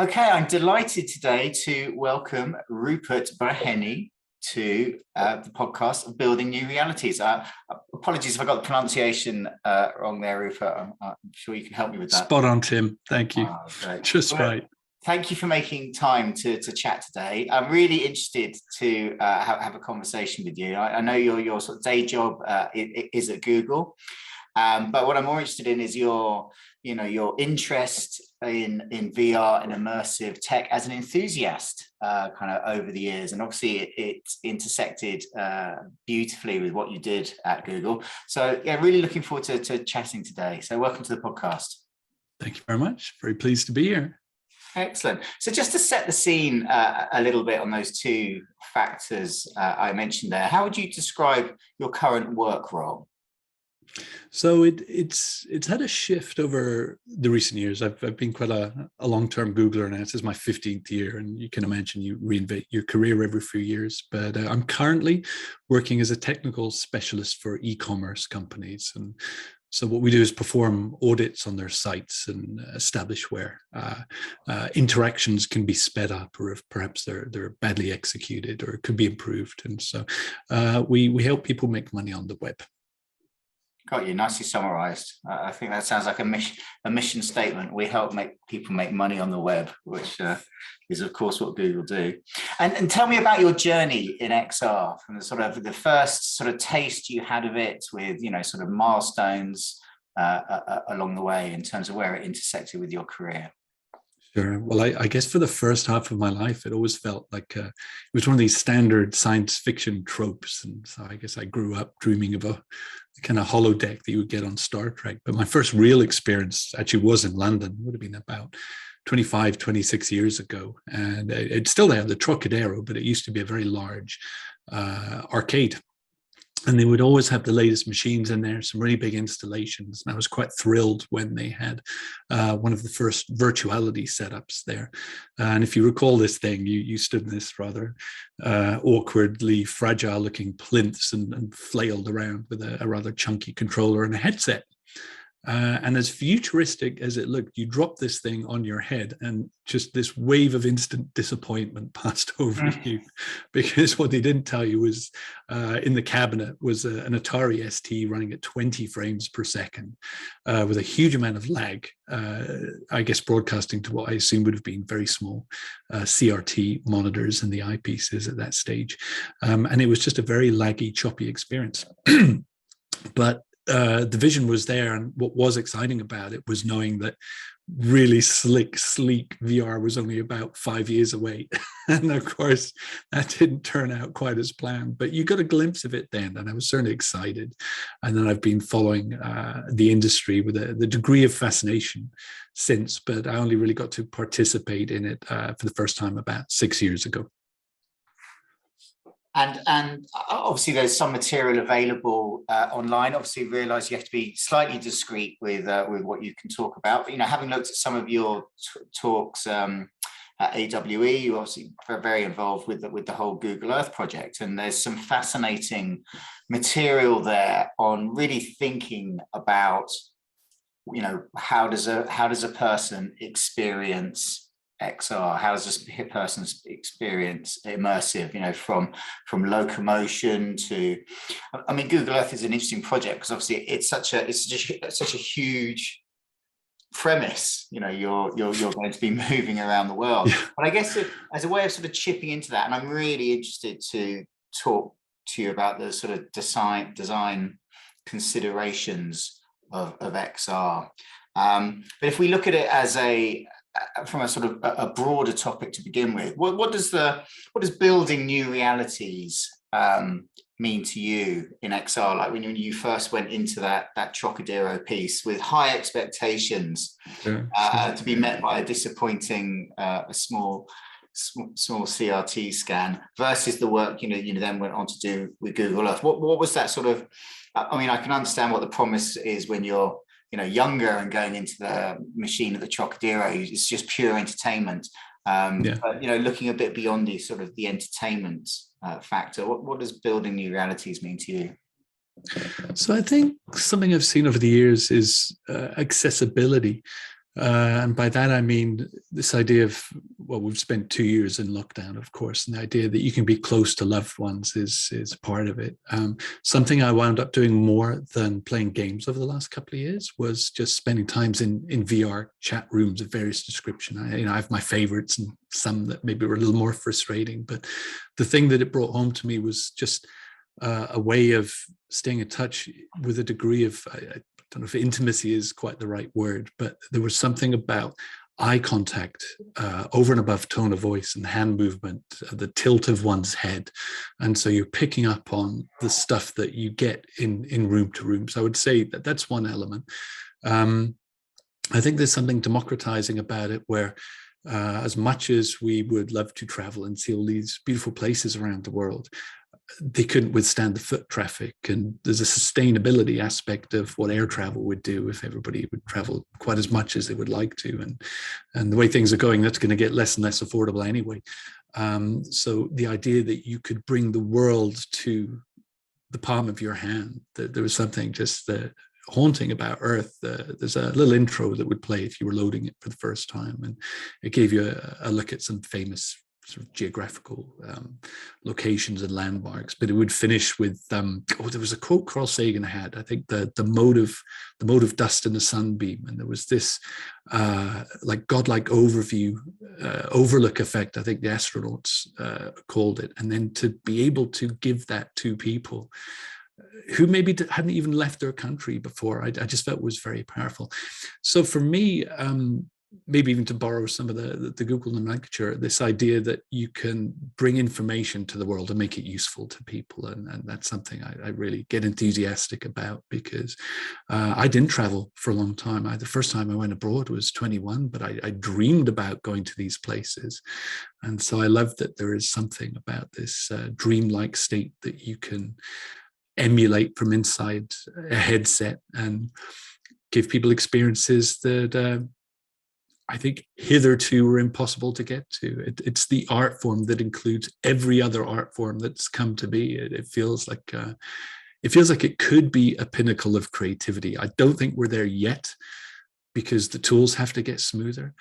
Okay, I'm delighted today to welcome Rupert Breheny to the podcast of Building New Realities. Apologies if I got the pronunciation wrong there, Rupert. I'm sure you can help me with that. Spot on, Tim. Thank you. Just well, right. Thank you for making time to chat today. I'm really interested to have a conversation with you. I know your sort of day job is at Google, but what I'm more interested in is your interest in VR and immersive tech as an enthusiast kind of over the years. And obviously it's intersected beautifully with what you did at Google. So yeah, really looking forward to chatting today. So welcome to the podcast. Thank you very much. Very pleased to be here. Excellent. So just to set the scene a little bit on those two factors I mentioned there, how would you describe your current work role? So it's had a shift over the recent years. I've been quite a long-term Googler now. This is my 15th year, and you can imagine you reinvent your career every few years. But I'm currently working as a technical specialist for ecommerce companies. And so what we do is perform audits on their sites and establish where interactions can be sped up, or if perhaps they're badly executed or could be improved. And so we help people make money on the web. Got you. Nicely summarized. I think that sounds like a mission statement. We help people make money on the web, which is of course what Google do. And tell me about your journey in XR, from the first sort of taste you had of it, with sort of milestones along the way in terms of where it intersected with your career. Sure. Well, I guess for the first half of my life, it always felt like it was one of these standard science fiction tropes. And so I guess I grew up dreaming of a kind of holodeck that you would get on Star Trek. But my first real experience actually was in London. It would have been about 25, 26 years ago. And it's still there, the Trocadero, but it used to be a very large arcade. And they would always have the latest machines in there, some really big installations. And I was quite thrilled when they had one of the first virtuality setups there. And if you recall this thing, you stood in this rather awkwardly fragile looking plinths and flailed around with a rather chunky controller and a headset. And as futuristic as it looked, you dropped this thing on your head and just this wave of instant disappointment passed over you, because what they didn't tell you was in the cabinet was an Atari ST running at 20 frames per second with a huge amount of lag, I guess broadcasting to what I assume would have been very small CRT monitors in the eyepieces at that stage. And it was just a very laggy, choppy experience. But the vision was there, and what was exciting about it was knowing that really slick, sleek VR was only about 5 years away. And of course, that didn't turn out quite as planned, but you got a glimpse of it then, and I was certainly excited. And then I've been following the industry with the degree of fascination since, but I only really got to participate in it for the first time about 6 years ago. And obviously there's some material available online. Obviously realize you have to be slightly discreet with what you can talk about. But, having looked at some of your talks at AWE, you're obviously very involved with the whole Google Earth project. And there's some fascinating material there on really thinking about, how does a person experience XR? How does a person experience immersive, from locomotion to, Google Earth is an interesting project because obviously it's such a huge premise. You're going to be moving around the world. But I guess as a way of sort of chipping into that, and I'm really interested to talk to you about the sort of design considerations of XR. But if we look at it as from a sort of a broader topic to begin with, what does building new realities mean to you in XR? Like when you first went into that Trocadero piece with high expectations, to be met by a disappointing a small CRT scan versus the work you then went on to do with Google Earth. What was that sort of? I can understand what the promise is when you're younger and going into the machine at the Trocadero. It's just pure entertainment. But looking a bit beyond the sort of the entertainment factor, what does building new realities mean to you? So I think something I've seen over the years is accessibility. And by that, I mean this idea of, well, we've spent 2 years in lockdown, of course, and the idea that you can be close to loved ones is part of it. Something I wound up doing more than playing games over the last couple of years was just spending times in VR chat rooms of various description. I have my favorites and some that maybe were a little more frustrating, but the thing that it brought home to me was just a way of staying in touch with a degree of, I don't know if intimacy is quite the right word, but there was something about eye contact over and above tone of voice and hand movement, the tilt of one's head. And so you're picking up on the stuff that you get in room to room. So I would say that that's one element. I think there's something democratizing about it where as much as we would love to travel and see all these beautiful places around the world, they couldn't withstand the foot traffic. And there's a sustainability aspect of what air travel would do if everybody would travel quite as much as they would like to. And the way things are going, that's going to get less and less affordable anyway. So the idea that you could bring the world to the palm of your hand, that there was something just haunting about Earth. There's a little intro that would play if you were loading it for the first time, and it gave you a look at some famous sort of geographical locations and landmarks. But it would finish with there was a quote Carl Sagan had, I think, the mode of dust in the sunbeam, and there was this like godlike overlook effect, I think the astronauts called it. And then to be able to give that to people who maybe hadn't even left their country before, I just felt was very powerful. So for me, maybe even to borrow some of the Google nomenclature, this idea that you can bring information to the world and make it useful to people. And that's something I really get enthusiastic about, because I didn't travel for a long time. The first time I went abroad was 21, but I dreamed about going to these places. And so I love that there is something about this dreamlike state that you can emulate from inside a headset and give people experiences that I think hitherto were impossible to get to. It's the art form that includes every other art form that's come to be. It feels like it could be a pinnacle of creativity. I don't think we're there yet, because the tools have to get smoother.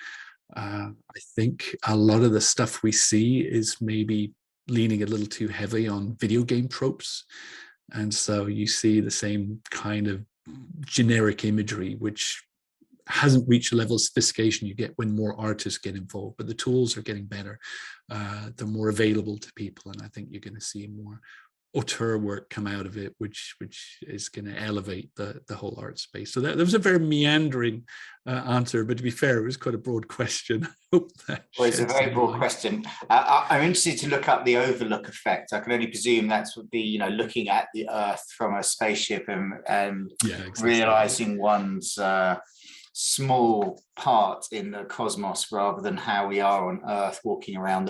I think a lot of the stuff we see is maybe leaning a little too heavily on video game tropes. And so you see the same kind of generic imagery, which hasn't reached a level of sophistication you get when more artists get involved. But the tools are getting better. They're more available to people. And I think you're going to see more auteur work come out of it, which is going to elevate the whole art space. So that was a very meandering answer, but to be fair, it was quite a broad question. Well, it's a very broad question. I'm interested to look up the overlook effect. I can only presume that's would be, looking at the Earth from a spaceship and exactly. Realizing one's small part in the cosmos, rather than how we are on Earth, walking around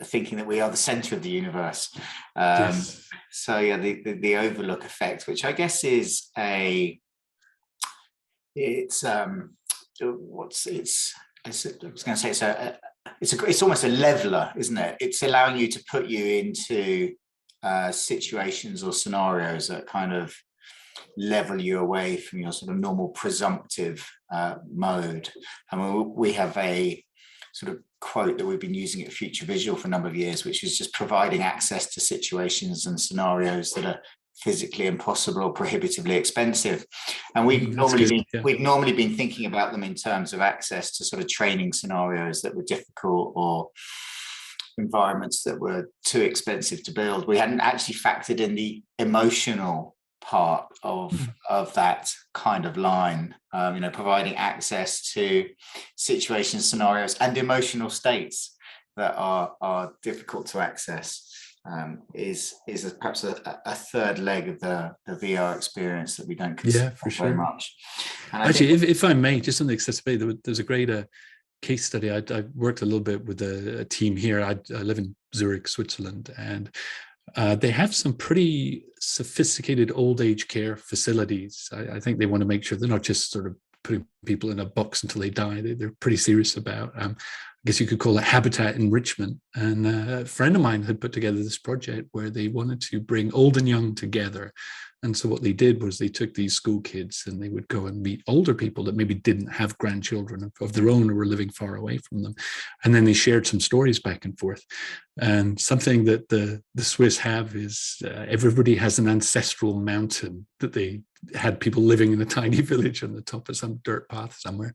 thinking that we are the center of the universe. Yes. So yeah, the overlook effect, which I guess is it's almost a leveler, isn't it? It's allowing you to put you into situations or scenarios that kind of level you away from your sort of normal presumptive mode. I mean, we have a sort of quote that we've been using at Future Visual for a number of years, which is just providing access to situations and scenarios that are physically impossible or prohibitively expensive. And we've normally been thinking about them in terms of access to sort of training scenarios that were difficult or environments that were too expensive to build. We hadn't actually factored in the emotional part of that kind of line, providing access to situations, scenarios, and emotional states that are difficult to access, is perhaps a third leg of the VR experience that we don't consider very much. And actually, if I may, just on the accessibility, there's a great case study. I worked a little bit with a team here. I live in Zurich, Switzerland, and they have some pretty sophisticated old age care facilities. I think they want to make sure they're not just sort of putting people in a box until they die. They're pretty serious about, I guess you could call it habitat enrichment. And a friend of mine had put together this project where they wanted to bring old and young together. And so what they did was they took these school kids and they would go and meet older people that maybe didn't have grandchildren of their own or were living far away from them. And then they shared some stories back and forth. And something that the Swiss have is everybody has an ancestral mountain that they had people living in a tiny village on the top of some dirt path somewhere.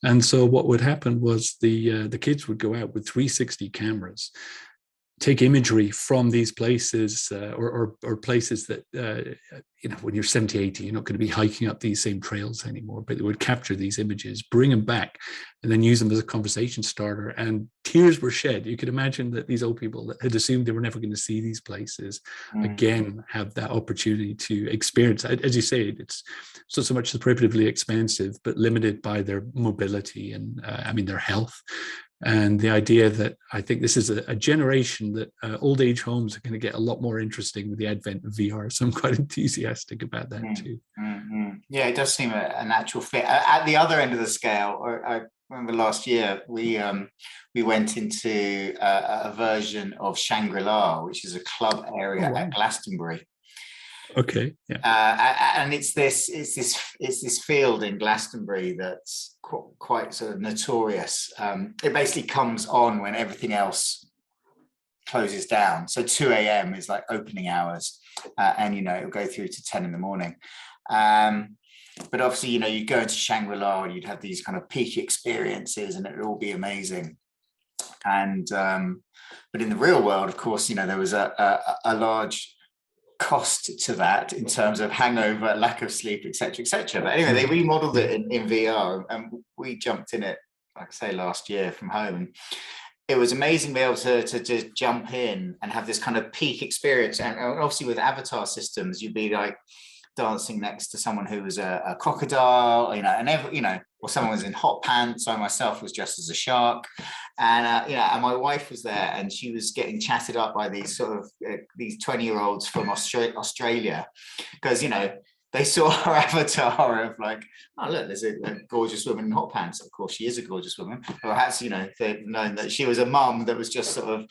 And so what would happen was the kids would go out with 360 cameras, take imagery from these places or places that, when you're 70, 80, you're not going to be hiking up these same trails anymore, but they would capture these images, bring them back, and then use them as a conversation starter. And tears were shed. You could imagine that these old people that had assumed they were never going to see these places again have that opportunity to experience. As you say, it's not so much prohibitively expensive, but limited by their mobility and their health. And the idea that I think this is a generation that old age homes are going to get a lot more interesting with the advent of VR. So I'm quite enthusiastic about that too. Mm-hmm. Yeah, it does seem a natural fit. At the other end of the scale, I remember last year we went into a version of Shangri-La, which is a club area at Glastonbury. Okay. Yeah. And it's this field in Glastonbury that's quite sort of notorious. It basically comes on when everything else closes down. So 2 a.m. is like opening hours, and it'll go through to 10 in the morning. But obviously, you go into Shangri-La and you'd have these kind of peak experiences, and it would all be amazing. And but in the real world, of course, there was a large cost to that in terms of hangover, lack of sleep, etc. But anyway, they remodeled it in VR, and we jumped in it, like I say, last year from home. And it was amazing to be able to just jump in and have this kind of peak experience. And obviously with avatar systems, you'd be like dancing next to someone who was a crocodile, or someone was in hot pants. I myself was dressed as a shark, and and my wife was there, and she was getting chatted up by these sort of these 20-year-olds from Australia, because they saw her avatar of like, oh look, there's a gorgeous woman in hot pants. Of course, she is a gorgeous woman. Perhaps they've known that she was a mum that was just sort of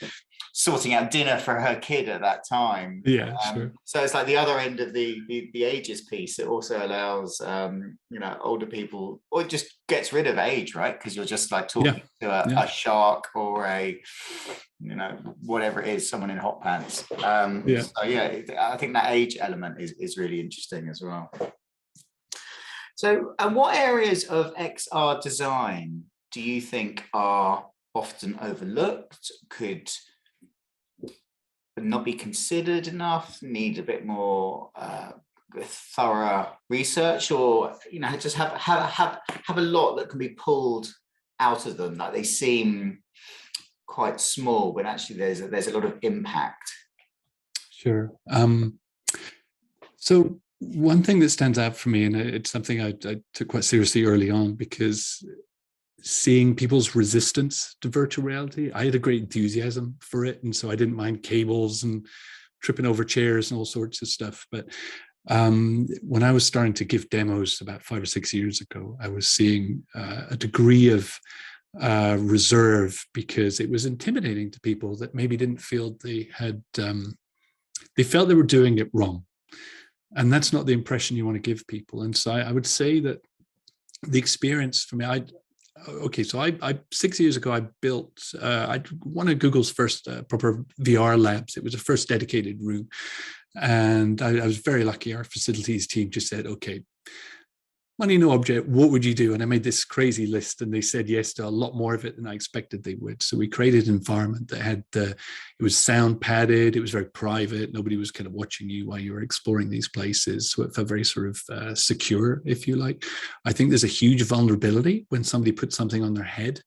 sorting out dinner for her kid at that time. Yeah, sure. So it's like the other end of the ages piece. It also allows older people, or it just gets rid of age, right? Because you're just like talking to a shark or a whatever it is, someone in hot pants. So I think that age element is really interesting as well. So what areas of XR design do you think are often overlooked, could not be considered enough, need a bit more thorough research, or just have a lot that can be pulled out of them, like they seem quite small, but actually there's a lot of impact? Sure. So one thing that stands out for me, and it's something I took quite seriously early on, because seeing people's resistance to virtual reality, I had a great enthusiasm for it, and so I didn't mind cables and tripping over chairs and all sorts of stuff. But when I was starting to give demos about 5 or 6 years ago, I was seeing a degree of reserve, because it was intimidating to people that maybe didn't feel they had, they felt they were doing it wrong. And that's not the impression you want to give people. And so I would say that the experience for me, I 6 years ago, I built one of Google's first proper VR labs. It was a first dedicated room. And I was very lucky. Our facilities team just said, okay, money, no object, what would you do? And I made this crazy list, and they said yes to a lot more of it than I expected they would. So we created an environment that had, it was sound padded, it was very private, nobody was kind of watching you while you were exploring these places. So it felt very sort of secure, if you like. I think there's a huge vulnerability when somebody puts something on their head.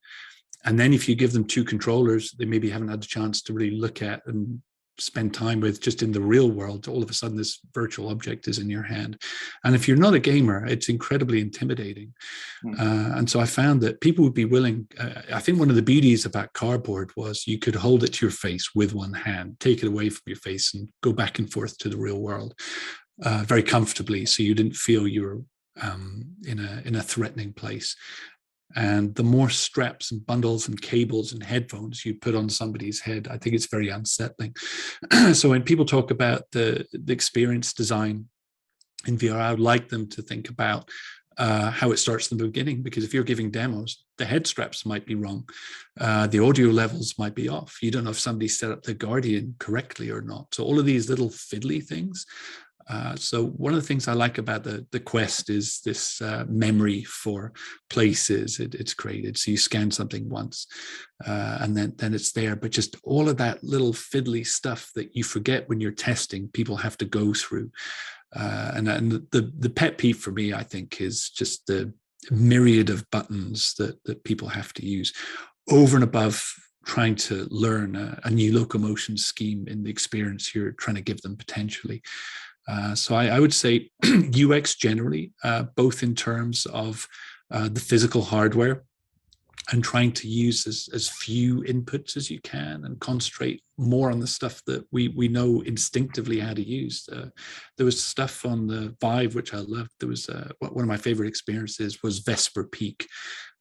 And then if you give them 2 controllers, they maybe haven't had the chance to really look at and spend time with just in the real world. All of a sudden this virtual object is in your hand, and if you're not a gamer, it's incredibly intimidating. And so I found that people would be willing, I think one of the beauties about cardboard was you could hold it to your face with one hand, take it away from your face, and go back and forth to the real world very comfortably, so you didn't feel you were in a threatening place. And the more straps and bundles and cables and headphones you put on somebody's head, I think it's very unsettling. So when people talk about the experience design in VR, I would like them to think about how it starts from the beginning, because if you're giving demos, the head straps might be wrong. The audio levels might be off. You don't know if somebody set up the Guardian correctly or not. So all of these little fiddly things. So one of the things I like about the Quest is this memory for places it's created. So you scan something once and then it's there. But just all of that little fiddly stuff that you forget when you're testing, people have to go through. And the pet peeve for me, I think, is just the myriad of buttons that people have to use over and above trying to learn a new locomotion scheme in the experience you're trying to give them potentially. So I would say UX generally, both in terms of the physical hardware and trying to use as few inputs as you can and concentrate more on the stuff that we know instinctively how to use. There was stuff on the Vive, which I loved. There was one of my favorite experiences was Vesper Peak.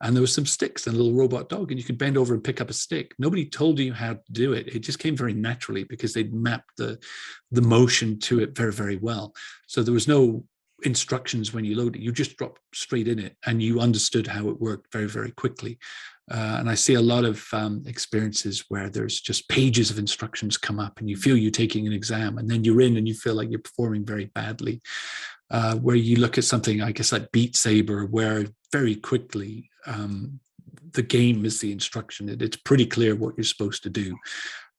And there was some sticks and a little robot dog, and you could bend over and pick up a stick. Nobody told you how to do it. It just came very naturally because they'd mapped the motion to it very, very well. So there was no instructions when you load it. You just dropped straight in it and you understood how it worked very, very quickly. And I see a lot of experiences where there's just pages of instructions come up and you feel you're taking an exam, and then you're in and you feel like you're performing very badly. Where you look at something, I guess, like Beat Saber, where very quickly the game is the instruction. It's pretty clear what you're supposed to do.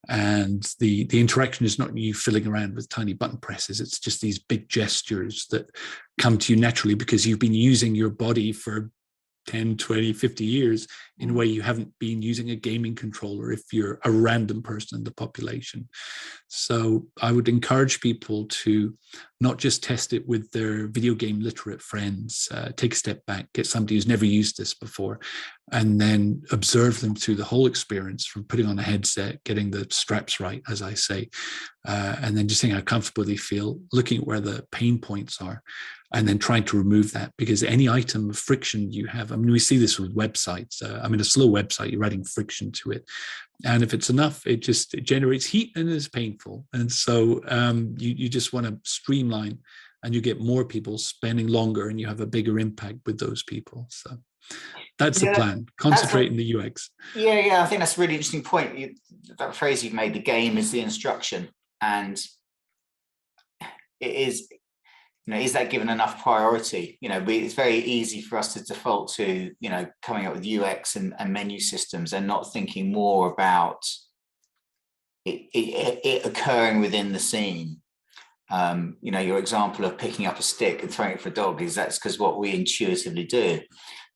And the interaction is not you fiddling around with tiny button presses. It's just these big gestures that come to you naturally because you've been using your body for 10, 20, 50 years in a way you haven't been using a gaming controller if you're a random person in the population. So I would encourage people to not just test it with their video game literate friends, take a step back, get somebody who's never used this before, and then observe them through the whole experience, from putting on a headset, getting the straps right, as I say, and then just seeing how comfortable they feel, looking at where the pain points are, and then trying to remove that, because any item of friction you have, I mean, we see this with websites. I mean, a slow website, you're adding friction to it. And if it's enough, it generates heat and is painful. And so you just want to streamline, and you get more people spending longer, and you have a bigger impact with those people. So that's the plan. Concentrate in the UX. Yeah. I think that's a really interesting point. That phrase you've made, the game is the instruction. And it is, is that given enough priority? It's very easy for us to default to, coming up with UX and menu systems and not thinking more about it occurring within the scene. Your example of picking up a stick and throwing it for a dog that's because what we intuitively do.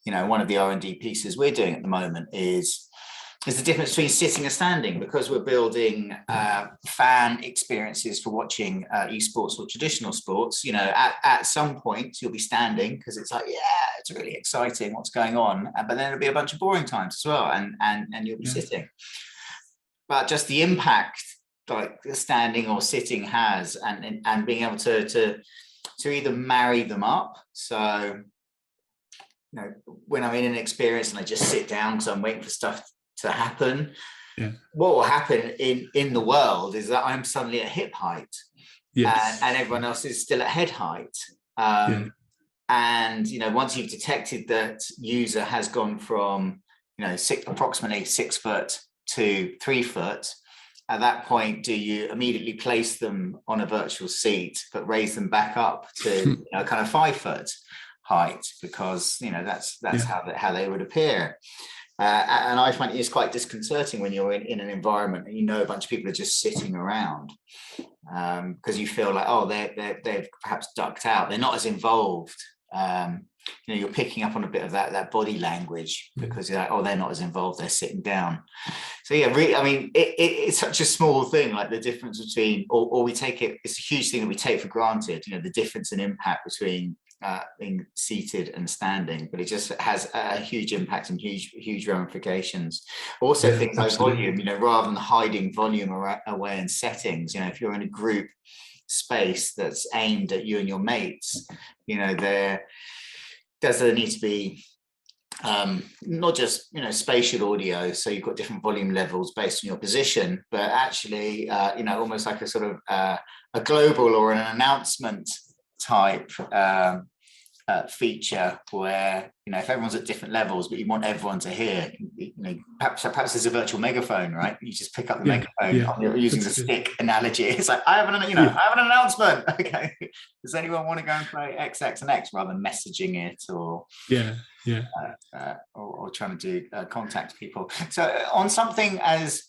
One of the R&D pieces we're doing at the moment is the difference between sitting and standing, because we're building fan experiences for watching esports or traditional sports. At some point you'll be standing because it's like, yeah, it's really exciting what's going on, but then there'll be a bunch of boring times as well, and you'll be sitting. But just the impact like standing or sitting has, and being able to either marry them up. So when I'm in an experience and I just sit down because I'm waiting for stuff to happen, what will happen in the world is that I'm suddenly at hip height, and everyone else is still at head height. And once you've detected that user has gone from approximately 6 foot to 3 foot, at that point, do you immediately place them on a virtual seat but raise them back up to kind of 5 foot height, because that's how they would appear? And I find it's quite disconcerting when you're in an environment and a bunch of people are just sitting around, because you feel like, oh, they've perhaps ducked out, they're not as involved. You're picking up on a bit of that body language, because you're like, oh, they're not as involved, they're sitting down. So really, I mean, it's such a small thing, like the difference between, or we take it, it's a huge thing that we take for granted, the difference in impact between being seated and standing, but it just has a huge impact and huge ramifications. Also, things like volume, rather than hiding volume away in settings, if you're in a group space that's aimed at you and your mates, does there need to be not just spatial audio, so you've got different volume levels based on your position, but actually almost like a sort of a global or an announcement type feature where if everyone's at different levels but you want everyone to hear, perhaps there's a virtual megaphone, right? You just pick up the megaphone using the stick analogy. It's like, I have an announcement. Okay, does anyone want to go and play X and X, rather than messaging it or or trying to do contact people. So on something as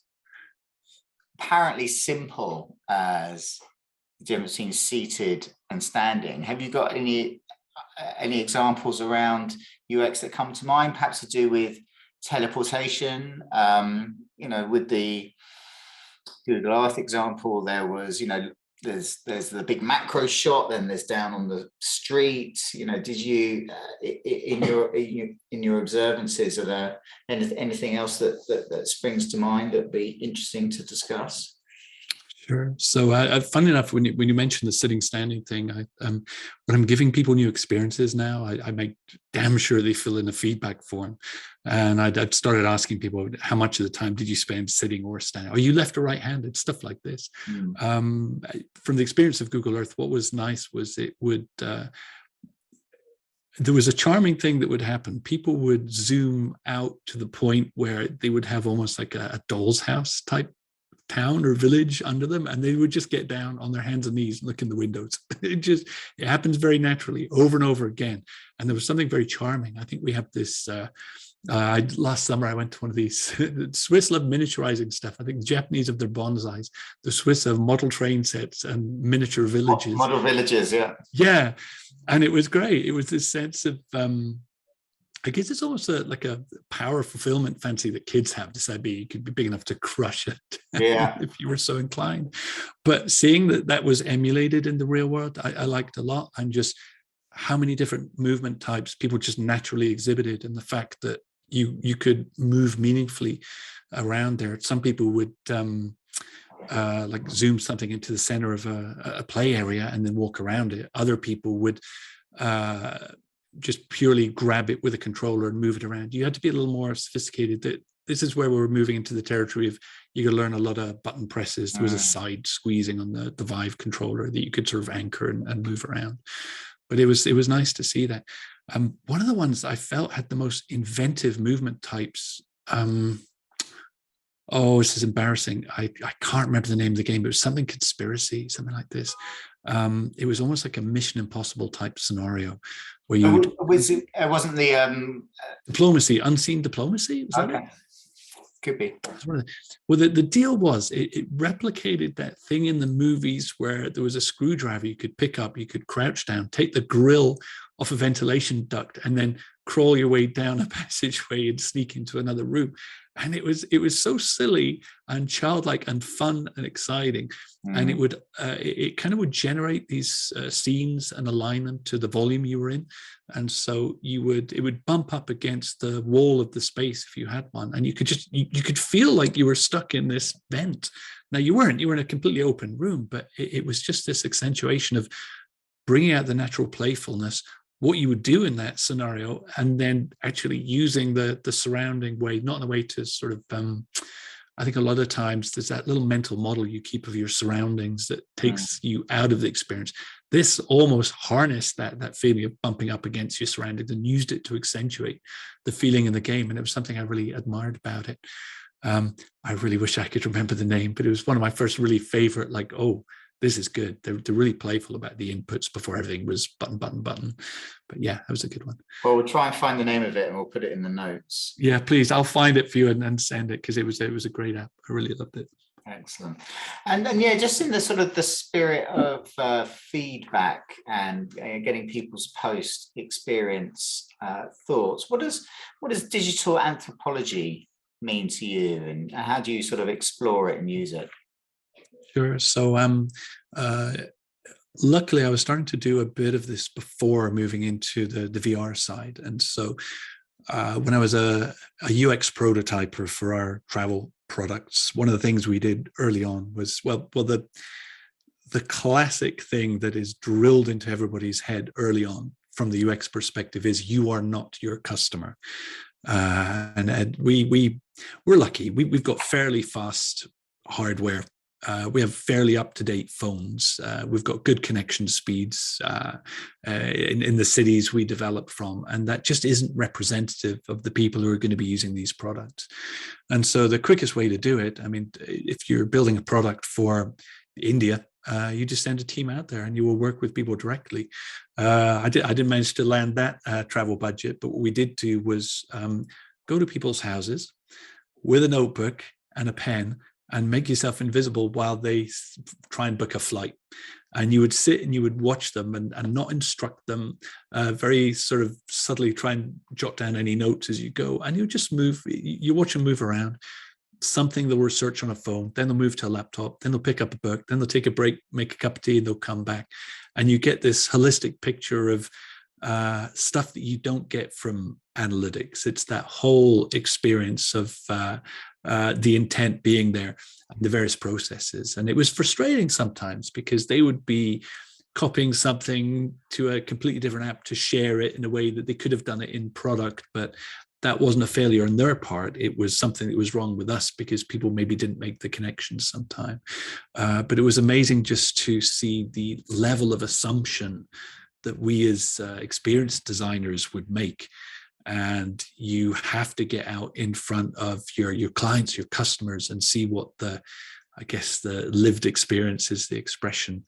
apparently simple as the difference between seated and standing, have you got any examples around UX that come to mind, perhaps to do with teleportation? With the Google Earth example, there was, there's the big macro shot, then there's down on the street. Did you in your observances, are there anything else that springs to mind that'd be interesting to discuss? Sure. So, funny enough, when you mentioned the sitting standing thing, when I'm giving people new experiences now, I make damn sure they fill in a feedback form, and I've started asking people, how much of the time did you spend sitting or standing? Are you left or right-handed? Stuff like this. From the experience of Google Earth, what was nice was it would. There was a charming thing that would happen. People would zoom out to the point where they would have almost like a doll's house type town or village under them, and they would just get down on their hands and knees and look in the windows. It happens very naturally over and over again. And there was something very charming. I think we have this last summer I went to one of these the Swiss love miniaturizing stuff. I think the Japanese have their bonsais, the Swiss have model train sets and miniature villages. Model villages, yeah. And it was great. It was this sense of I guess it's almost like a power fulfillment fancy that kids have. This idea you could be big enough to crush it if you were so inclined. But seeing that was emulated in the real world, I liked a lot. And just how many different movement types people just naturally exhibited, and the fact that you could move meaningfully around there. Some people would like zoom something into the center of a play area and then walk around it. Other people would just purely grab it with a controller and move it around. You had to be a little more sophisticated. That this is where we're moving into the territory of you could learn a lot of button presses. There was a side squeezing on the Vive controller that you could sort of anchor and move around. But it was nice to see that. One of the ones I felt had the most inventive movement types. This is embarrassing. I can't remember the name of the game, but it was something conspiracy, something like this. It was almost like a Mission Impossible type scenario where you wasn't the diplomacy, unseen diplomacy. Was that it? Could be. Well, the deal was it replicated that thing in the movies where there was a screwdriver you could pick up, you could crouch down, take the grill off a ventilation duct, and then crawl your way down a passageway and sneak into another room. And it was so silly and childlike and fun and exciting. And it would it kind of would generate these scenes and align them to the volume you were in. And so it would bump up against the wall of the space if you had one, and you could feel like you were stuck in this vent. Now you were in a completely open room, but it was just this accentuation of bringing out the natural playfulness, what you would do in that scenario, and then actually using the surrounding way, not in a way to sort of, I think a lot of times there's that little mental model you keep of your surroundings that takes you out of the experience. This almost harnessed that feeling of bumping up against your surroundings and used it to accentuate the feeling in the game. And it was something I really admired about it. I really wish I could remember the name, but it was one of my first really favorite, like, this is good. They're really playful about the inputs before everything was button. But yeah, that was a good one. Well, we'll try and find the name of it and we'll put it in the notes. Yeah, please. I'll find it for you and send it, because it was a great app. I really loved it. Excellent. And then, just in the sort of the spirit of feedback and getting people's post experience thoughts, what does digital anthropology mean to you, and how do you sort of explore it and use it? Sure. So luckily I was starting to do a bit of this before moving into the VR side. And so when I was a UX prototyper for our travel products, one of the things we did early on was, the classic thing that is drilled into everybody's head early on from the UX perspective is you are not your customer. And we're lucky. We've got fairly fast hardware. We have fairly up-to-date phones. We've got good connection speeds in the cities we develop from, and that just isn't representative of the people who are going to be using these products. And so the quickest way to do it, I mean, if you're building a product for India, you just send a team out there and you will work with people directly. I didn't manage to land that travel budget, but what we did do was go to people's houses with a notebook and a pen and make yourself invisible while they try and book a flight. And you would sit and you would watch them and not instruct them, very sort of subtly try and jot down any notes as you go. And you just move, you watch them move around. Something they'll research on a phone, then they'll move to a laptop, then they'll pick up a book, then they'll take a break, make a cup of tea, and they'll come back. And you get this holistic picture of stuff that you don't get from analytics. It's that whole experience of the intent being there and the various processes. And it was frustrating sometimes because they would be copying something to a completely different app to share it in a way that they could have done it in product, but that wasn't a failure on their part. It was something that was wrong with us because people maybe didn't make the connections sometime. But it was amazing just to see the level of assumption that we as experienced designers would make. And you have to get out in front of your clients, your customers, and see what the lived experience is, the expression,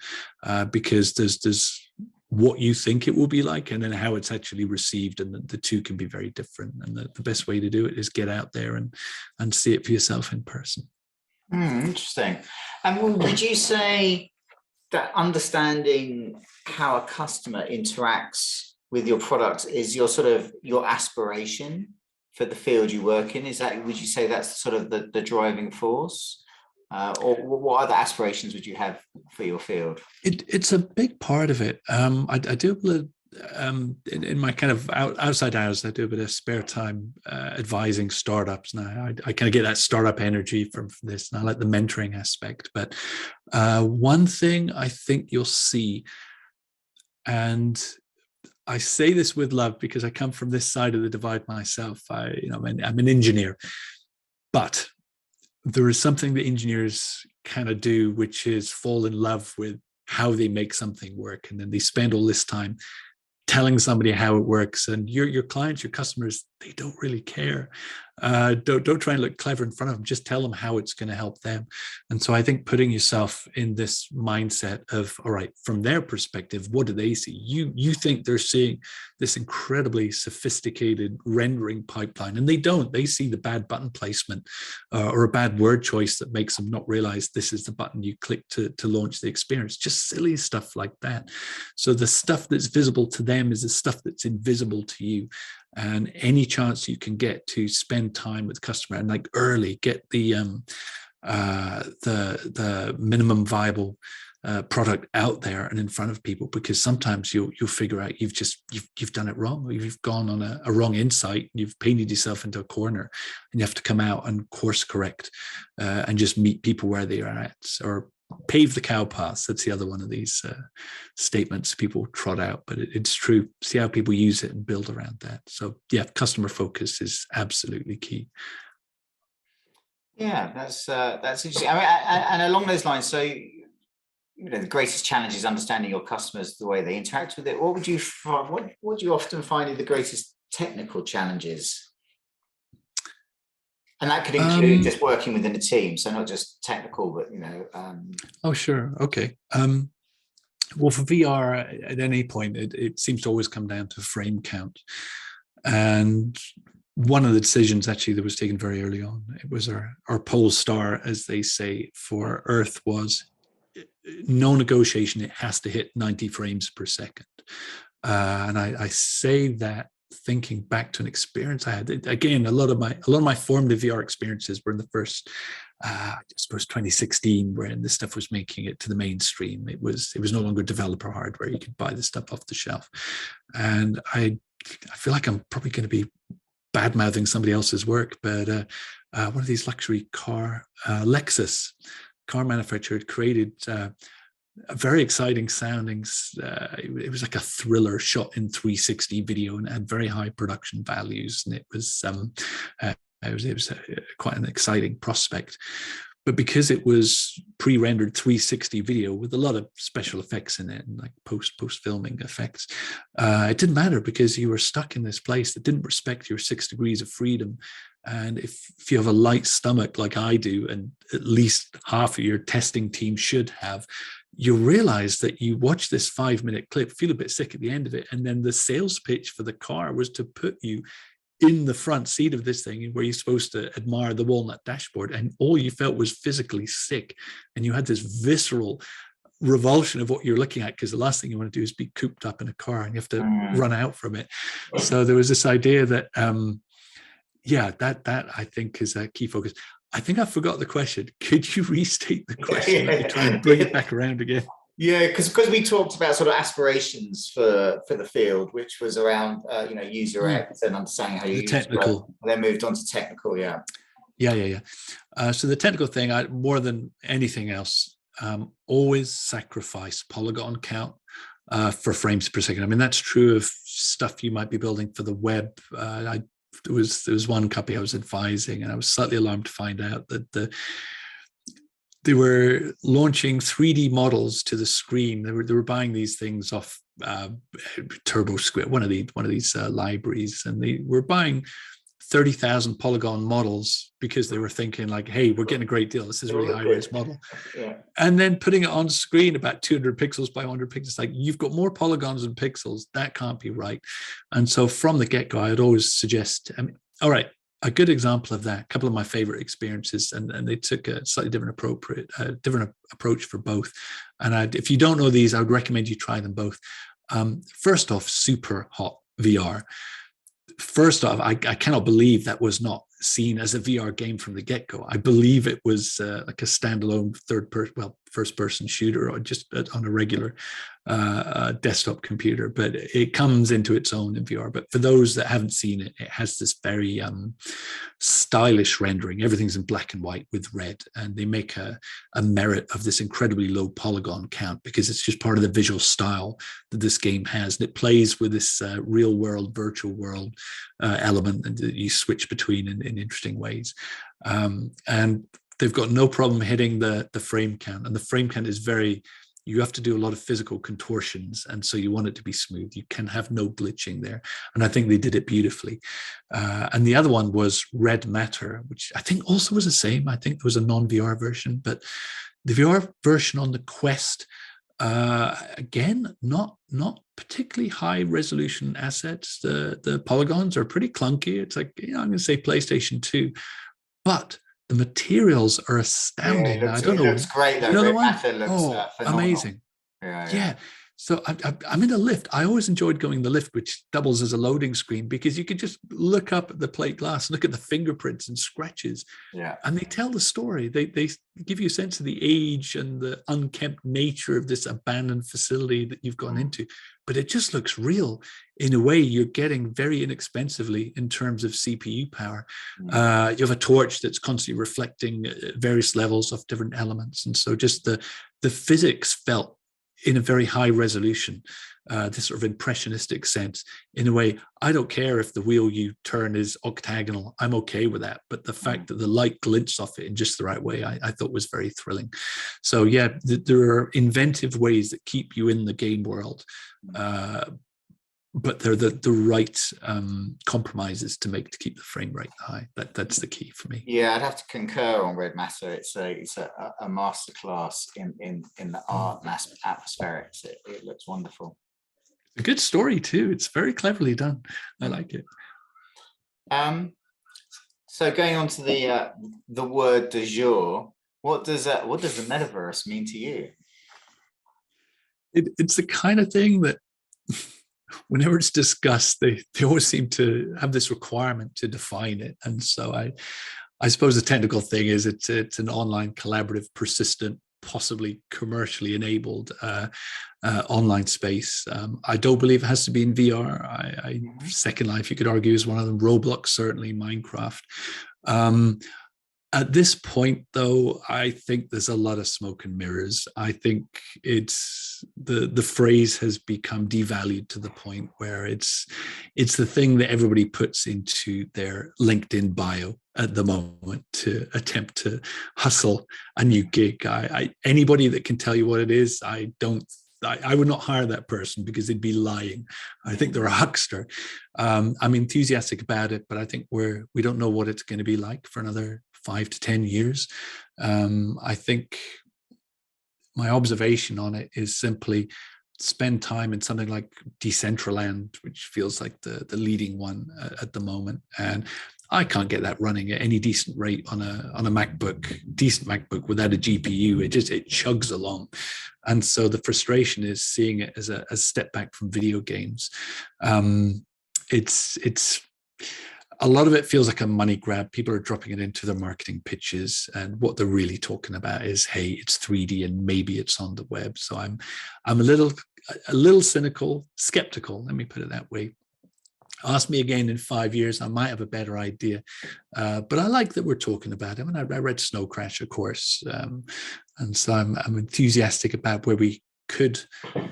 because there's what you think it will be like and then how it's actually received, and the two can be very different. And the best way to do it is get out there and see it for yourself in person. Interesting. And would you say that understanding how a customer interacts with your product is your aspiration for the field you work in? Would you say that's sort of the driving force? Or what other aspirations would you have for your field? It's a big part of it. I do a bit in my kind of outside hours, I do a bit of spare time advising startups now. I kind of get that startup energy from this, and I like the mentoring aspect. But one thing I think you'll see, and I say this with love because I come from this side of the divide myself. I'm an engineer, but there is something that engineers kind of do, which is fall in love with how they make something work. And then they spend all this time telling somebody how it works, and your clients, your customers, they don't really care. Don't try and look clever in front of them. Just tell them how it's going to help them. And so I think putting yourself in this mindset of, all right, from their perspective, what do they see? You think they're seeing this incredibly sophisticated rendering pipeline, and they don't. They see the bad button placement or a bad word choice that makes them not realize this is the button you click to launch the experience. Just silly stuff like that. So the stuff that's visible to them is the stuff that's invisible to you. And any chance you can get to spend time with the customer and like early get the minimum viable product out there and in front of people, because sometimes you'll figure out you've done it wrong. You've gone on a wrong insight. You've painted yourself into a corner, and you have to come out and course correct and just meet people where they are at, or pave the cow path. That's the other one of these statements people trot out, but it's true. See how people use it and build around that. So yeah, customer focus is absolutely key. Yeah, that's interesting. I mean, and along those lines, so the greatest challenge is understanding your customers, the way they interact with it. What would you find? What do you often find are the greatest technical challenges? And that could include just working within a team, so not just technical, but Oh, sure, okay. Well, for VR, at any point, it seems to always come down to frame count. And one of the decisions actually that was taken very early on, it was our pole star, as they say, for Earth was no negotiation. It has to hit 90 frames per second. And I say that thinking back to an experience I had. Again, a lot of my formative VR experiences were in the first, I suppose 2016, when this stuff was making it to the mainstream. It was no longer developer hardware. You could buy the stuff off the shelf. And I feel like I'm probably going to be bad-mouthing somebody else's work, but one of these luxury car, Lexus car manufacturer, had created very exciting soundings. It was like a thriller shot in 360 video and had very high production values, and it was quite an exciting prospect. But because it was pre-rendered 360 video with a lot of special effects in it and like post filming effects, it didn't matter, because you were stuck in this place that didn't respect your 6 degrees of freedom. And if you have a light stomach like I do, and at least half of your testing team should have, you realize that you watch this 5-minute clip, feel a bit sick at the end of it, and then the sales pitch for the car was to put you in the front seat of this thing where you're supposed to admire the walnut dashboard, and all you felt was physically sick, and you had this visceral revulsion of what you're looking at, because the last thing you want to do is be cooped up in a car and you have to run out from it. So there was this idea that that I think is a key focus. I think I forgot the question. Could you restate the question? Let me try and bring it back around again. Yeah, because we talked about sort of aspirations for the field, which was around user X and understanding how you use technical. And then moved on to technical. Yeah. So the technical thing, more than anything else, always sacrifice polygon count for frames per second. I mean, that's true of stuff you might be building for the web. There was one company I was advising, and I was slightly alarmed to find out that they were launching 3D models to the screen. They were buying these things off TurboSquid, one of these libraries, and they were buying 30,000 polygon models because they were thinking like, hey, we're getting a great deal. This is a really high-res model. Yeah. And then putting it on screen about 200 pixels by 100 pixels, like, you've got more polygons than pixels. That can't be right. And so from the get-go, I'd always suggest, all right, a good example of that, a couple of my favorite experiences, and they took a slightly different approach for both. And if you don't know these, I would recommend you try them both. First off, super hot VR. First off, I cannot believe that was not seen as a VR game from the get-go. I believe it was like a standalone first-person shooter, or just on a regular desktop computer, but it comes into its own in VR. But for those that haven't seen it, it has this very stylish rendering. Everything's in black and white with red, and they make a merit of this incredibly low polygon count because it's just part of the visual style that this game has. And it plays with this real world, virtual world element that you switch between in interesting ways. And they've got no problem hitting the frame count. And the frame count is you have to do a lot of physical contortions. And so you want it to be smooth. You can have no glitching there. And I think they did it beautifully. And the other one was Red Matter, which I think also was the same. I think there was a non-VR version, but the VR version on the Quest, again, not particularly high resolution assets. The polygons are pretty clunky. It's like, I'm going to say PlayStation 2, but the materials are astounding. Yeah, it looks great though. Red Matter looks amazing. Yeah. So I'm in the lift. I always enjoyed going in the lift, which doubles as a loading screen, because you could just look up at the plate glass, look at the fingerprints and scratches. Yeah. And they tell the story. They give you a sense of the age and the unkempt nature of this abandoned facility that you've gone into. But it just looks real in a way you're getting very inexpensively in terms of CPU power. You have a torch that's constantly reflecting various levels of different elements. And so just the physics felt in a very high resolution, this sort of impressionistic sense. In a way, I don't care if the wheel you turn is octagonal. I'm okay with that. But the fact that the light glints off it in just the right way, I thought was very thrilling. So yeah, there are inventive ways that keep you in the game world, but they're the right compromises to keep the frame rate high. That's the key for me. Yeah, I'd have to concur on Red Matter. It's a masterclass in the art and atmospherics. It looks wonderful. It's a good story too. It's very cleverly done. I like it. So going on to the word du jour, what does the metaverse mean to you? It's the kind of thing that whenever it's discussed, they always seem to have this requirement to define it. And so I suppose the technical thing is it's an online, collaborative, persistent, possibly commercially enabled online space. I don't believe it has to be in VR. Second Life, you could argue, is one of them. Roblox, certainly. Minecraft. At this point, though, I think there's a lot of smoke and mirrors. I think it's the phrase has become devalued to the point where it's the thing that everybody puts into their LinkedIn bio at the moment to attempt to hustle a new gig. Anybody that can tell you what it is, I would not hire that person because they'd be lying. I think they're a huckster. I'm enthusiastic about it, but I think we don't know what it's going to be like for another 5 to 10 years. I think my observation on it is simply spend time in something like Decentraland, which feels like the leading one at the moment. And I can't get that running at any decent rate on a decent MacBook without a GPU. It chugs along. And so the frustration is seeing it as a step back from video games. It's a lot of it feels like a money grab. People are dropping it into their marketing pitches, and what they're really talking about is, hey, it's 3D and maybe it's on the web. So I'm a little cynical, skeptical. Let me put it that way. Ask me again in 5 years, I might have a better idea. But I like that we're talking about it. I mean, I read Snow Crash, of course, and so I'm enthusiastic about where we could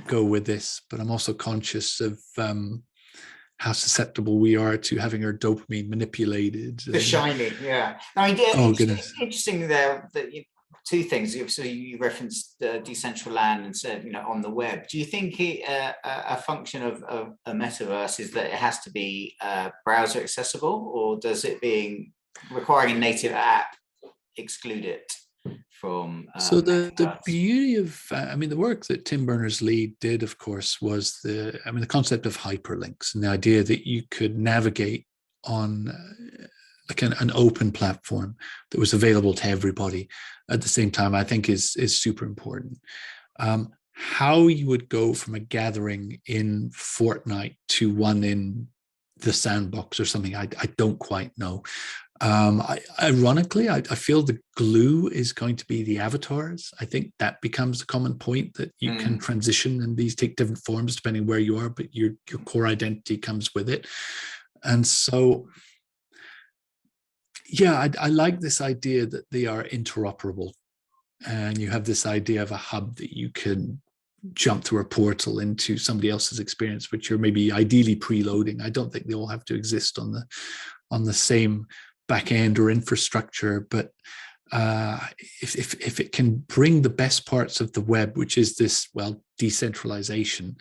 go with this. But I'm also conscious of how susceptible we are to having our dopamine manipulated. The shiny, yeah. I mean, goodness. Interesting there that two things. So you referenced Decentraland and said, on the web. Do you think a function of a metaverse is that it has to be browser accessible, or does it being requiring a native app exclude it from? So the beauty of, the work that Tim Berners-Lee did, of course, was the concept of hyperlinks and the idea that you could navigate on like an open platform that was available to everybody at the same time, I think is super important. How you would go from a gathering in Fortnite to one in the sandbox or something, I don't quite know. Ironically, I feel the glue is going to be the avatars. I think that becomes a common point, that you can transition and these take different forms depending where you are, but your core identity comes with it. And so, yeah, I like this idea that they are interoperable, and you have this idea of a hub that you can jump through a portal into somebody else's experience, which you're maybe ideally preloading. I don't think they all have to exist on the same back end or infrastructure, but if it can bring the best parts of the web, which is this, decentralization,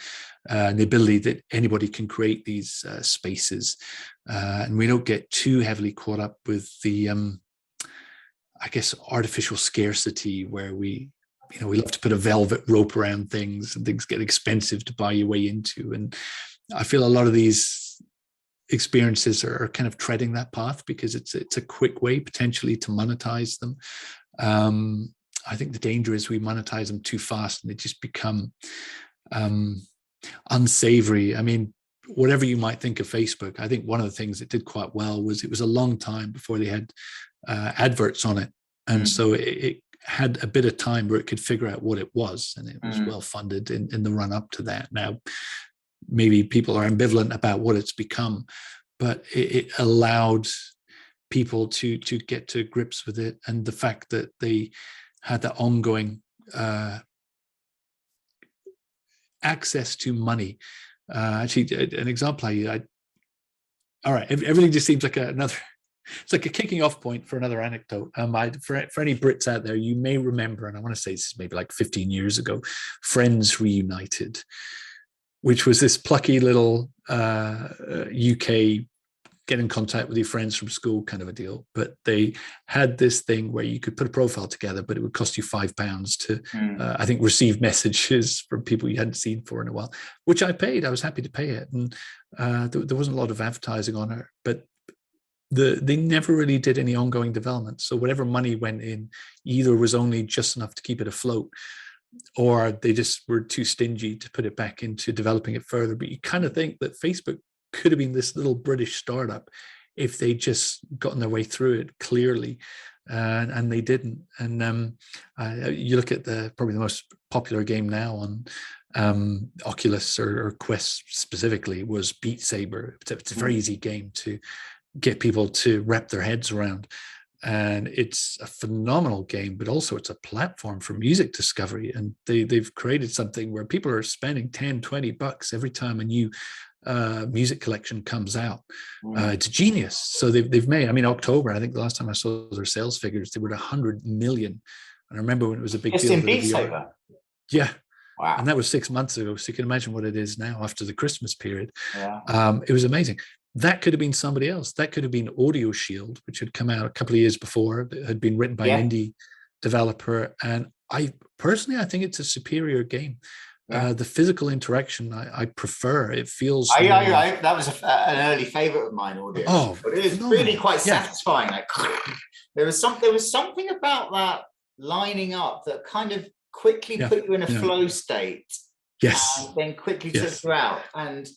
and the ability that anybody can create these spaces, and we don't get too heavily caught up with the artificial scarcity, where we love to put a velvet rope around things and things get expensive to buy your way into. And I feel a lot of these experiences are kind of treading that path because it's a quick way potentially to monetize them. I think the danger is we monetize them too fast and they just become unsavory. I mean, whatever you might think of Facebook, I think one of the things it did quite well was it was a long time before they had adverts on it. And so it had a bit of time where it could figure out what it was, and it was well funded in the run up to that. Now, maybe people are ambivalent about what it's become, but it allowed people to get to grips with it, and the fact that they had that ongoing access to money. Actually, an example all right, everything just seems like it's like a kicking off point for another anecdote. For any Brits out there, you may remember, and I want to say this is maybe like 15 years ago, Friends Reunited, which was this plucky little UK get in contact with your friends from school kind of a deal. But they had this thing where you could put a profile together, but it would cost you £5 to, I think, receive messages from people you hadn't seen for in a while, which I paid. I was happy to pay it. And there wasn't a lot of advertising on it, but they never really did any ongoing development. So whatever money went in either was only just enough to keep it afloat, or they just were too stingy to put it back into developing it further. But you kind of think that Facebook could have been this little British startup if they just gotten their way through it clearly, and they didn't. And you look at probably the most popular game now on Oculus or Quest specifically was Beat Saber. It's a very easy game to get people to wrap their heads around. and it's a phenomenal game, but also it's a platform for music discovery. And they've created something where people are spending $10-20 every time a new music collection comes out. It's genius. So they've made, I mean, October, I think the last time I saw their sales figures, they were 100 million. And I remember when it was a big Just deal in for Beat the VR. Saber. Yeah. Wow. And that was 6 months ago. So you can imagine what it is now after the Christmas period. Yeah. It was amazing. That could have been somebody else. That could have been Audio Shield, which had come out a couple of years before. It had been written by an indie developer. And I think it's a superior game. The physical interaction I prefer. It feels that was an early favorite of mine, Audio. Oh, but it was really quite satisfying. Like there was something about that lining up that kind of quickly put you in a flow state. Yes. And then quickly took you out. And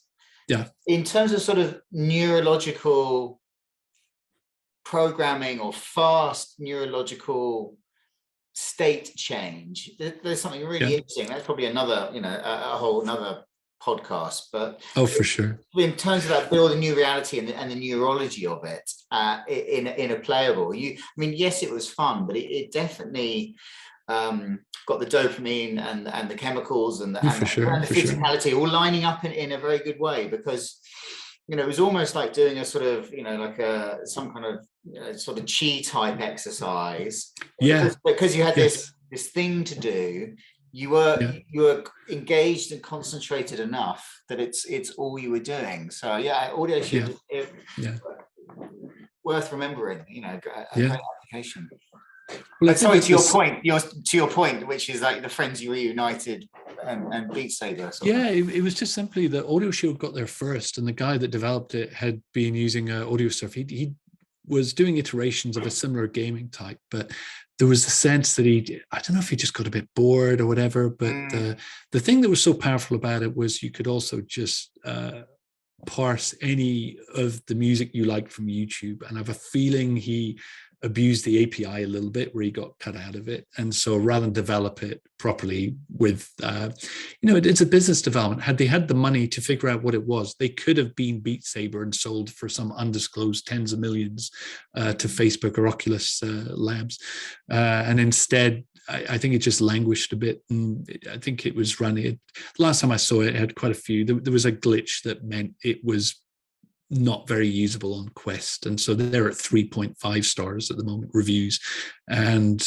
yeah, in terms of sort of neurological programming or fast neurological state change, there's something really interesting. That's probably another, a whole another podcast. But for sure, in terms of that building new reality and the neurology of it in a playable, yes, it was fun, but it definitely got the dopamine and the chemicals and the physicality all lining up in a very good way, because it was almost like doing a sort of like some kind of sort of chi type exercise, because you had this thing to do. You were engaged and concentrated enough that it's all you were doing. So Audio Shield, worth remembering. A great application. Well, sorry, to your point, which is like the Frenzy Reunited and Beat Saber. It was just simply that Audio Shield got there first, and the guy that developed it had been using Audio Surf. He was doing iterations of a similar gaming type, but there was a sense that I don't know if he just got a bit bored or whatever, but the thing that was so powerful about it was you could also just parse any of the music you liked from YouTube, and I have a feeling he abused the API a little bit where he got cut out of it. And so rather than develop it properly with, it's a business development. Had they had the money to figure out what it was, they could have been Beat Saber and sold for some undisclosed tens of millions to Facebook or Oculus Labs. And instead, I think it just languished a bit. And I think it was running. Last time I saw it, it had quite a few. There was a glitch that meant it was not very usable on Quest, and so they're at 3.5 stars at the moment, reviews, and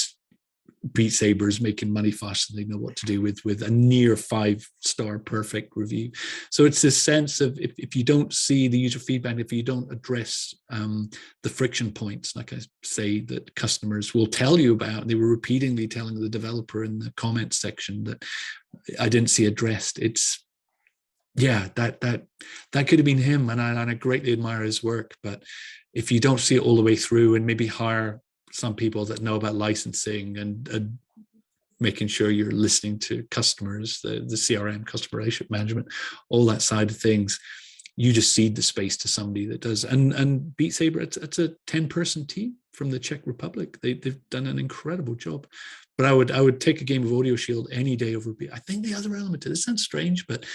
Beat Saber is making money faster than they know what to do with a near 5-star perfect review. So it's this sense of if you don't see the user feedback, if you don't address the friction points, like I say, that customers will tell you about, they were repeatedly telling the developer in the comments section that I didn't see addressed. It's that could have been him, and I greatly admire his work. But if you don't see it all the way through, and maybe hire some people that know about licensing and making sure you're listening to customers, the CRM, customer relationship management, all that side of things, you just cede the space to somebody that does. And Beat Saber, it's a 10-person team from the Czech Republic. They've done an incredible job. But I would take a game of Audio Shield any day over Beat. I think the other element to this sounds strange, but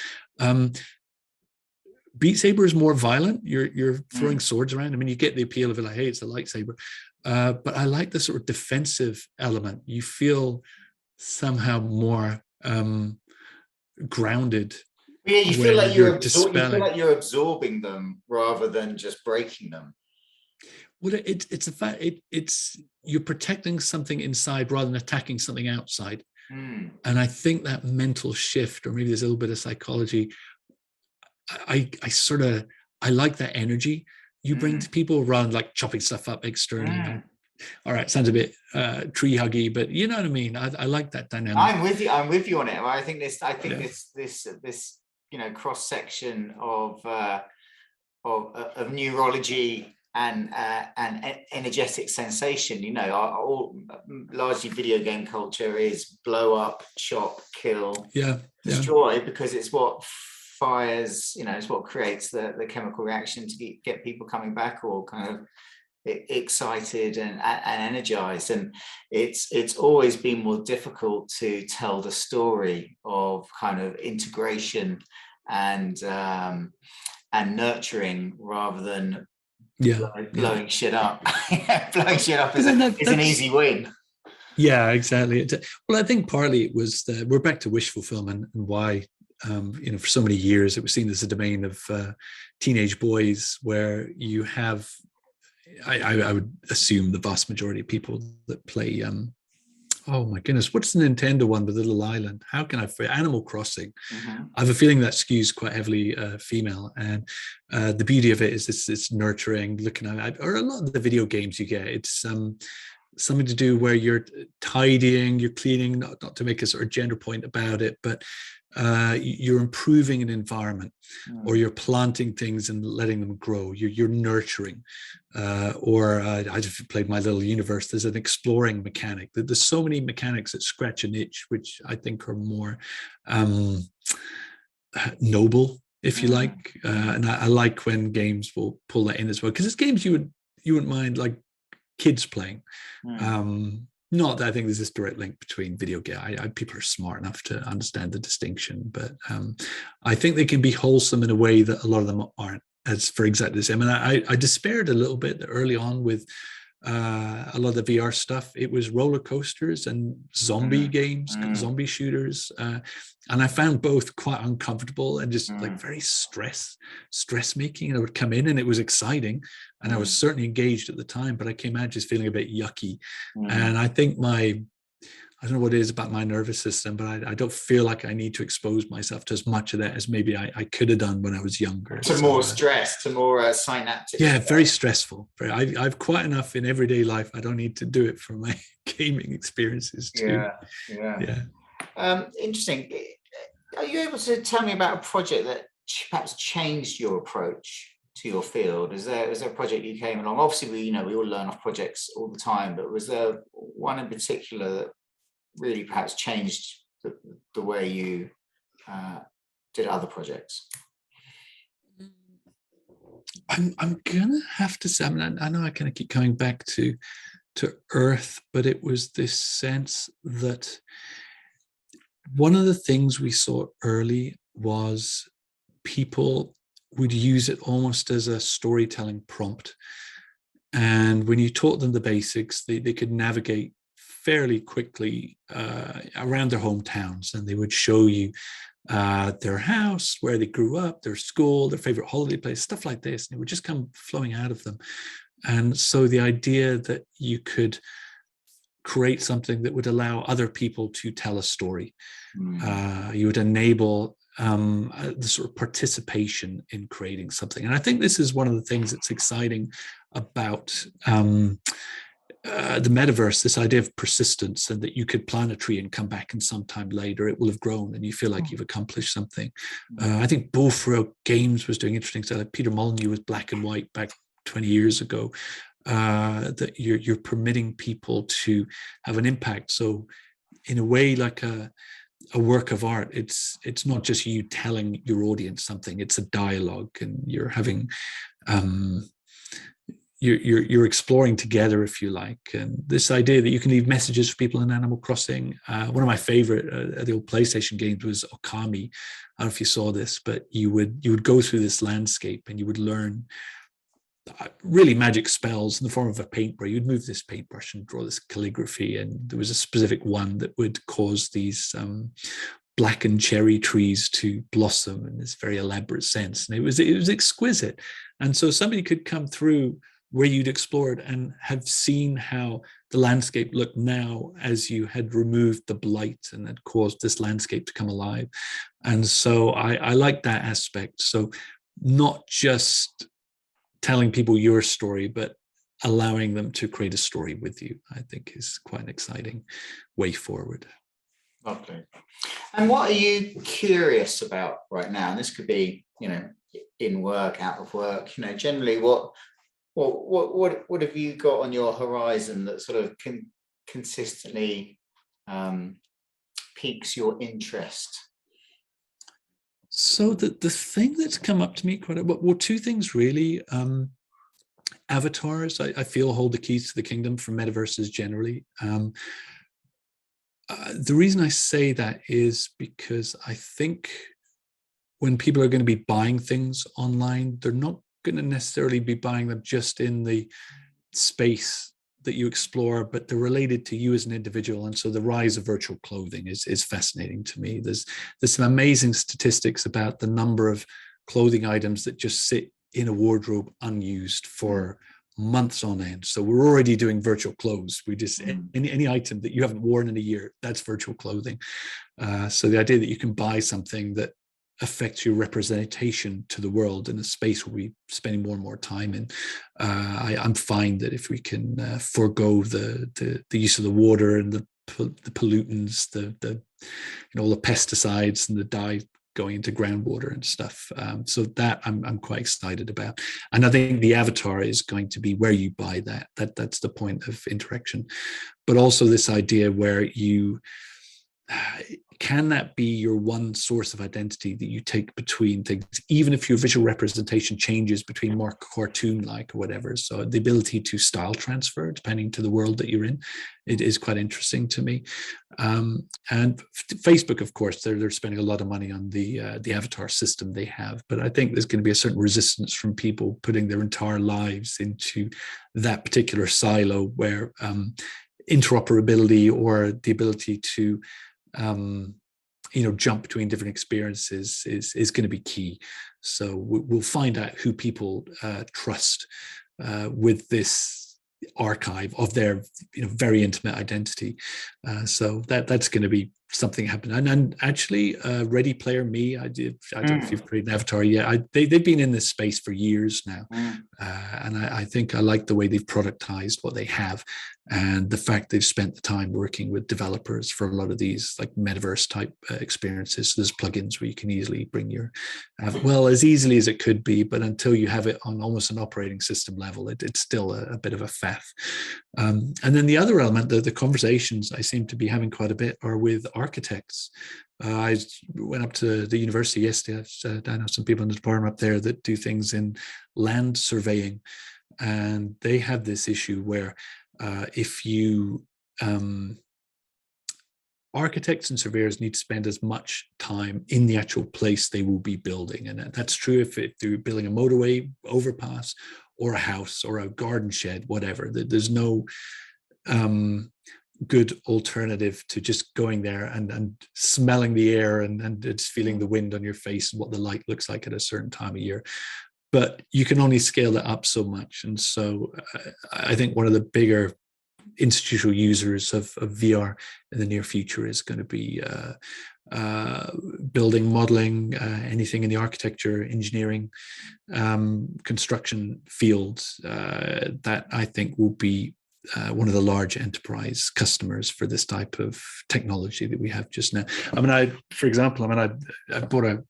Beat Saber is more violent. You're throwing swords around. I mean, you get the appeal of it, like, hey, it's a lightsaber. But I like the sort of defensive element. You feel somehow more grounded. Yeah, you feel like you're absorbing them rather than just breaking them. Well, it's a fact. It's you're protecting something inside rather than attacking something outside. And I think that mental shift, or maybe there's a little bit of psychology, I like that energy you bring to people rather than like chopping stuff up externally. All right, sounds a bit tree huggy, but you know what I mean. I like that dynamic. I'm with you on it. I think this cross section of neurology and energetic sensation. All largely video game culture is blow up, chop, kill, destroy, because it's what fires. It's what creates the chemical reaction to get people coming back or kind of excited and energized. And it's always been more difficult to tell the story of kind of integration and nurturing rather than Yeah, blowing shit up. Blowing shit up is, is an easy win. Yeah, exactly. Well, I think partly it was we're back to wish fulfillment and why, for so many years it was seen as a domain of teenage boys, where you have, I would assume the vast majority of people that play, oh my goodness, what's the Nintendo one with the little island? How can I forget? Animal Crossing. Mm-hmm. I have a feeling that skews quite heavily female, and the beauty of it is it's nurturing, looking at, or a lot of the video games you get, it's something to do where you're tidying, you're cleaning, not to make a sort of gender point about it, but you're improving an environment, or you're planting things and letting them grow. You're nurturing, or I just played My Little Universe. There's an exploring mechanic. There's so many mechanics that scratch an itch, which I think are more noble, if you like. And I like when games will pull that in as well, because it's games you wouldn't mind, like kids playing. Not that I think there's this direct link between video game. People are smart enough to understand the distinction, but I think they can be wholesome in a way that a lot of them aren't. As for exactly the same. And I despaired a little bit early on with a lot of the VR stuff. It was roller coasters and zombie games, zombie shooters, and I found both quite uncomfortable and just like very stress making. And I would come in and it was exciting, and I was certainly engaged at the time, but I came out just feeling a bit yucky. And I think I don't know what it is about my nervous system, but I don't feel like I need to expose myself to as much of that as maybe I could have done when I was younger. To more stress, to more synaptic. Yeah, very stressful. I've quite enough in everyday life. I don't need to do it for my gaming experiences too. Yeah. Interesting. Are you able to tell me about a project that perhaps changed your approach to your field? Is there a project you came along? Obviously, we all learn off projects all the time, but was there one in particular that really perhaps changed the way you did other projects? I'm gonna have to say, I mean, I know I kind of keep coming back to Earth, but it was this sense that one of the things we saw early was people would use it almost as a storytelling prompt. And when you taught them the basics, they could navigate fairly quickly around their hometowns, and they would show you their house, where they grew up, their school, their favorite holiday place, stuff like this. And it would just come flowing out of them. And so the idea that you could create something that would allow other people to tell a story, you would enable the sort of participation in creating something. And I think this is one of the things that's exciting about the metaverse, this idea of persistence, and that you could plant a tree and come back and sometime later it will have grown and you feel like you've accomplished something. I think Bullfrog Games was doing interesting stuff. Like Peter Molyneux with Black and White back 20 years ago, that you're permitting people to have an impact. So in a way, like a work of art, it's not just you telling your audience something, it's a dialogue, and you're having you're exploring together, if you like. And this idea that you can leave messages for people in Animal Crossing. One of my favorite the old PlayStation games was Okami. I don't know if you saw this, but you would go through this landscape and you would learn really magic spells in the form of a paintbrush. You'd move this paintbrush and draw this calligraphy, and there was a specific one that would cause these blackened cherry trees to blossom in this very elaborate sense, and it was exquisite. And so somebody could come through where you'd explored and have seen how the landscape looked now as you had removed the blight and had caused this landscape to come alive. And so I like that aspect. So not just telling people your story, but allowing them to create a story with you, I think is quite an exciting way forward. Lovely. And what are you curious about right now? And this could be, in work, out of work, generally what have you got on your horizon that sort of consistently piques your interest? So the thing that's come up to me quite a bit, well, two things really. Avatars, I feel, hold the keys to the kingdom for metaverses generally. The reason I say that is because I think when people are going to be buying things online, they're not going to necessarily be buying them just in the space that you explore, but they're related to you as an individual. And so the rise of virtual clothing is fascinating to me. There's some amazing statistics about the number of clothing items that just sit in a wardrobe unused for months on end. So we're already doing virtual clothes. We just any item that you haven't worn in a year, that's virtual clothing. So the idea that you can buy something that affects your representation to the world in a space where we're spending more and more time in. I'm fine that if we can forego the use of the water and the pollutants, the all the pesticides and the dye going into groundwater and stuff. So that I'm quite excited about. And I think the avatar is going to be where you buy that. That's the point of interaction. But also this idea where you can that be your one source of identity that you take between things, even if your visual representation changes between more cartoon-like or whatever. So the ability to style transfer depending to the world that you're in, it is quite interesting to me. And Facebook, of course, they're spending a lot of money on the avatar system they have, but I think there's going to be a certain resistance from people putting their entire lives into that particular silo where interoperability or the ability to jump between different experiences is going to be key. So we'll find out who people trust with this archive of their very intimate identity. So that's going to be something happening. And actually, Ready Player Me, I don't know if you've created an avatar yet. They've been in this space for years now, and I think I like the way they've productized what they have, and the fact they've spent the time working with developers for a lot of these like metaverse type experiences. So there's plugins where you can easily bring your, well, as easily as it could be, but until you have it on almost an operating system level, it's still a bit of a faff. And then the other element, the conversations I seem to be having quite a bit are with architects. I went up to the university yesterday. I know some people in the department up there that do things in land surveying, and they have this issue where if you architects and surveyors need to spend as much time in the actual place they will be building, and that's true if they're building a motorway overpass or a house or a garden shed, whatever. There's no good alternative to just going there and smelling the air and just feeling the wind on your face and what the light looks like at a certain time of year. But you can only scale that up so much. And so I think one of the bigger institutional users of VR in the near future is going to be building, modeling, anything in the architecture, engineering, construction fields that I think will be one of the large enterprise customers for this type of technology that we have just now. I mean, for example, I bought a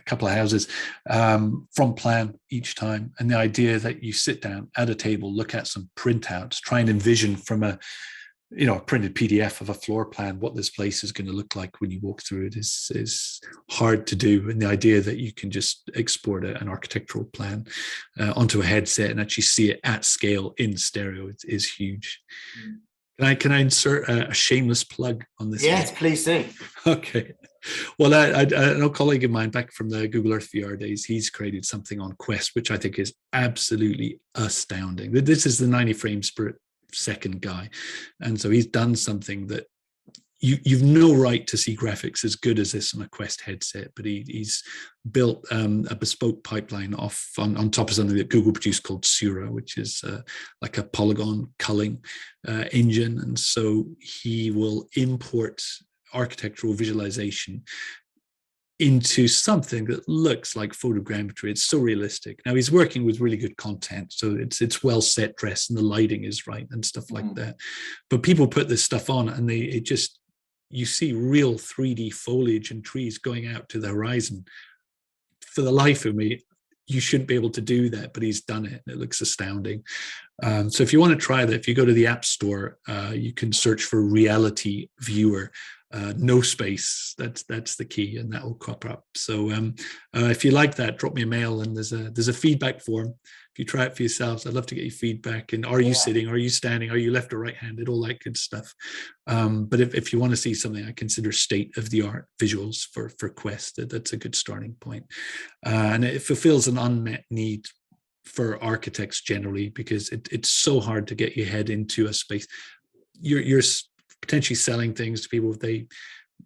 couple of houses from plan each time, and the idea that you sit down at a table, look at some printouts, try and envision from a printed PDF of a floor plan what this place is going to look like when you walk through it is hard to do. And the idea that you can just export an architectural plan onto a headset and actually see it at scale in stereo is huge. Can I insert a shameless plug on this? Yes, please do. Okay. Well, I know a colleague of mine back from the Google Earth VR days, he's created something on Quest, which I think is absolutely astounding. This is the 90 frames per second guy. And so he's done something that you've no right to see graphics as good as this on a Quest headset, but he's built a bespoke pipeline on top of something that Google produced called Sura, which is like a polygon culling engine. And so he will import architectural visualization into something that looks like photogrammetry. It's so realistic. Now he's working with really good content, so it's well set dressed and the lighting is right and stuff like that. But people put this stuff on and you see real 3D foliage and trees going out to the horizon. For the life of me, you shouldn't be able to do that, but he's done it. It looks astounding. So if you want to try that, if you go to the App Store, you can search for Reality Viewer. No space, that's the key, and that will crop up. So if you like that, drop me a mail, and there's a feedback form. If you try it for yourselves, I'd love to get your feedback. And are you sitting? Are you standing? Are you left or right-handed? All that good stuff. But if you want to see something I consider state-of-the-art visuals for Quest, that's a good starting point. And it fulfills an unmet need for architects generally, because it's so hard to get your head into a space. You're potentially selling things to people,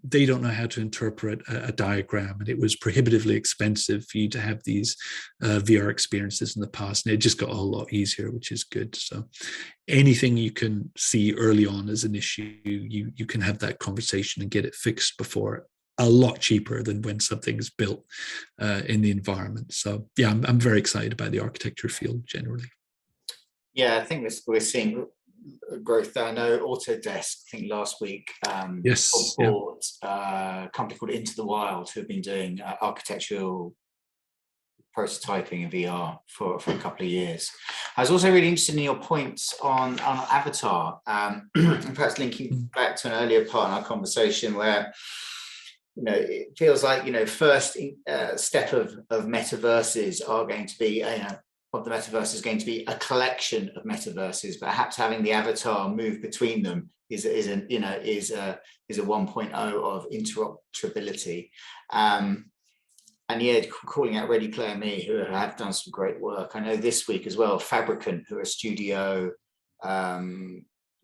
they don't know how to interpret a diagram, and it was prohibitively expensive for you to have these VR experiences in the past, and it just got a whole lot easier, which is good. So anything you can see early on as an issue, you can have that conversation and get it fixed before, a lot cheaper than when something is built in the environment. So yeah, I'm very excited about the architecture field generally. Yeah, I think we're seeing growth there. I know Autodesk, I think last week, bought a company called Into the Wild, who have been doing architectural prototyping in VR for a couple of years. I was also really interested in your points on Avatar, and perhaps linking back to an earlier part in our conversation where, it feels like, first step of metaverses are going to be, of the metaverse is going to be a collection of metaverses. Perhaps having the avatar move between them is a 1.0 of interoperability. And yeah, calling out Ready Player Me, who have done some great work. I know this week as well, Fabricant, who are a studio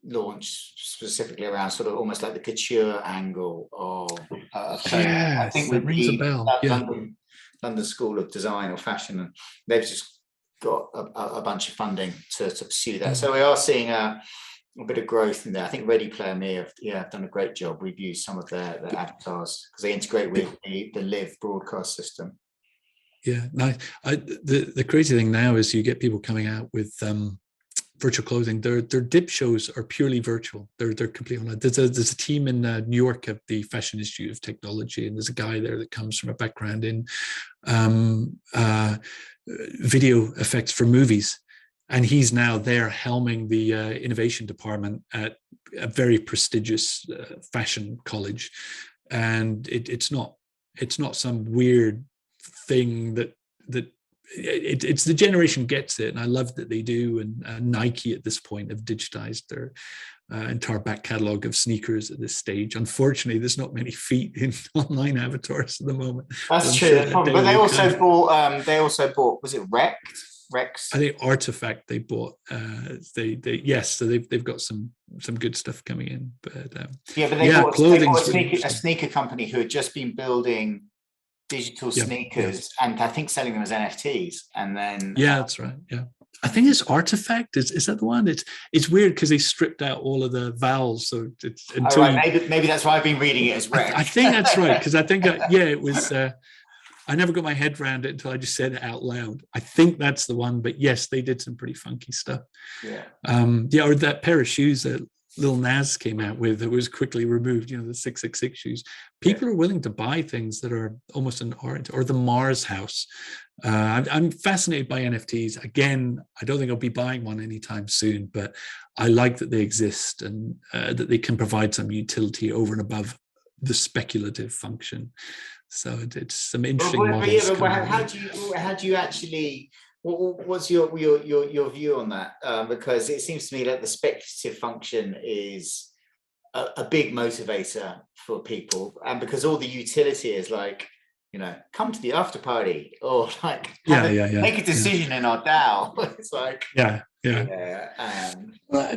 launched specifically around sort of almost like the couture angle of I think that rings a bell. London School of Design or Fashion, and they've just got a bunch of funding to pursue that. So we are seeing a bit of growth in there. I think Ready Player Me have done a great job. We've used some of their avatars because they integrate with the Live broadcast system. Yeah, now the crazy thing now is you get people coming out with virtual clothing. Their dip shows are purely virtual. They're completely online. There's a team in New York at the Fashion Institute of Technology, and there's a guy there that comes from a background in video effects for movies, and he's now there helming the innovation department at a very prestigious fashion college. And it's not some weird thing that it's the generation gets it, and I love that they do. And Nike at this point have digitized their entire back catalog of sneakers at this stage. Unfortunately, there's not many feet in online avatars at the moment. That's true. Sure but they also bought. Was it Rex? I think Artifact they bought. So they've got some good stuff coming in. But they bought a sneaker company who had just been building digital sneakers and I think selling them as NFTs, and then that's right. Yeah, I think it's Artifact. Is that the one? It's weird because they stripped out all of the vowels, so it's maybe that's why I've been reading it as Rex. I think that's right, because I think it was. I never got my head around it until I just said it out loud. I think that's the one, but yes, they did some pretty funky stuff. Yeah. Or that pair of shoes that Lil Nas came out with that was quickly removed, the 666 shoes. People are willing to buy things that are almost an art, or the Mars house. I'm fascinated by NFTs. Again, I don't think I'll be buying one anytime soon, but I like that they exist and that they can provide some utility over and above the speculative function. So it's some interesting models. How do you actually? What's your view on that? Because it seems to me that the speculative function is a big motivator for people, and because all the utility is like, come to the after party, or like make a decision in our DAO. It's like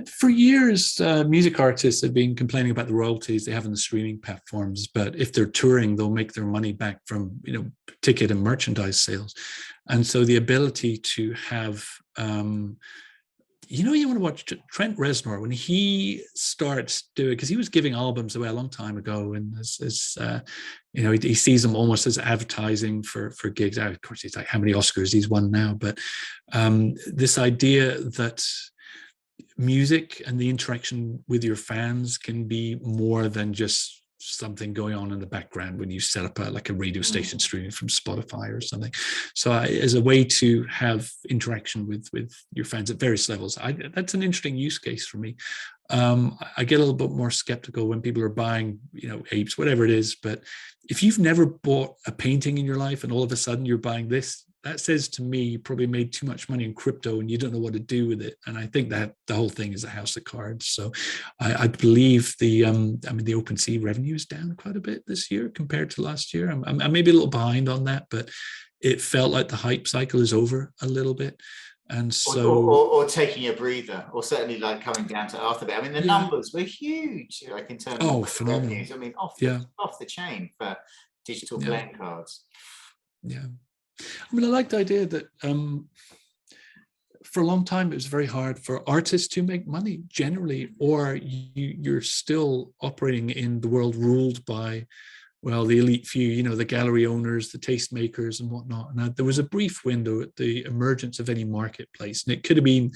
for years, music artists have been complaining about the royalties they have on the streaming platforms, but if they're touring, they'll make their money back from ticket and merchandise sales. And so the ability to have you want to watch Trent Reznor when he starts doing, because he was giving albums away a long time ago, and he sees them almost as advertising for gigs. Of course, he's like how many Oscars he's won now, but this idea that music and the interaction with your fans can be more than just something going on in the background when you set up a radio station streaming from Spotify or something. So as a way to have interaction with your fans at various levels, that's an interesting use case for me. I get a little bit more skeptical when people are buying, apes, whatever it is. But if you've never bought a painting in your life and all of a sudden you're buying this, that says to me you probably made too much money in crypto and you don't know what to do with it. And I think that the whole thing is a house of cards. So I believe the OpenSea revenue is down quite a bit this year compared to last year. I'm maybe a little behind on that, but it felt like the hype cycle is over a little bit. And Or, so, or taking a breather, or certainly like coming down to earth a bit. I mean, the yeah, numbers were huge, like in terms oh, of phenomenal. revenues. I mean, Yeah, off the chain for digital yeah, playing cards. yeah. I mean, I like the idea that for a long time it was very hard for artists to make money generally, or you're still operating in the world ruled by, well, the elite few, you know, the gallery owners, the tastemakers and whatnot. And there was a brief window at the emergence of any marketplace, and it could have been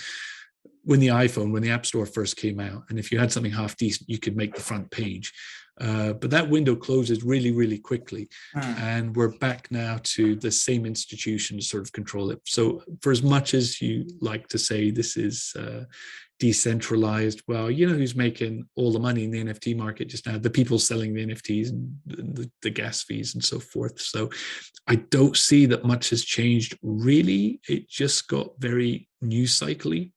when the App Store first came out, and if you had something half decent, you could make the front page. But that window closes really, really quickly. And we're back now to the same institution to sort of control it. So for as much as you like to say this is decentralized, well, you know who's making all the money in the NFT market just now? The people selling the NFTs and the gas fees and so forth. So I don't see that much has changed really. It just got very news cycly.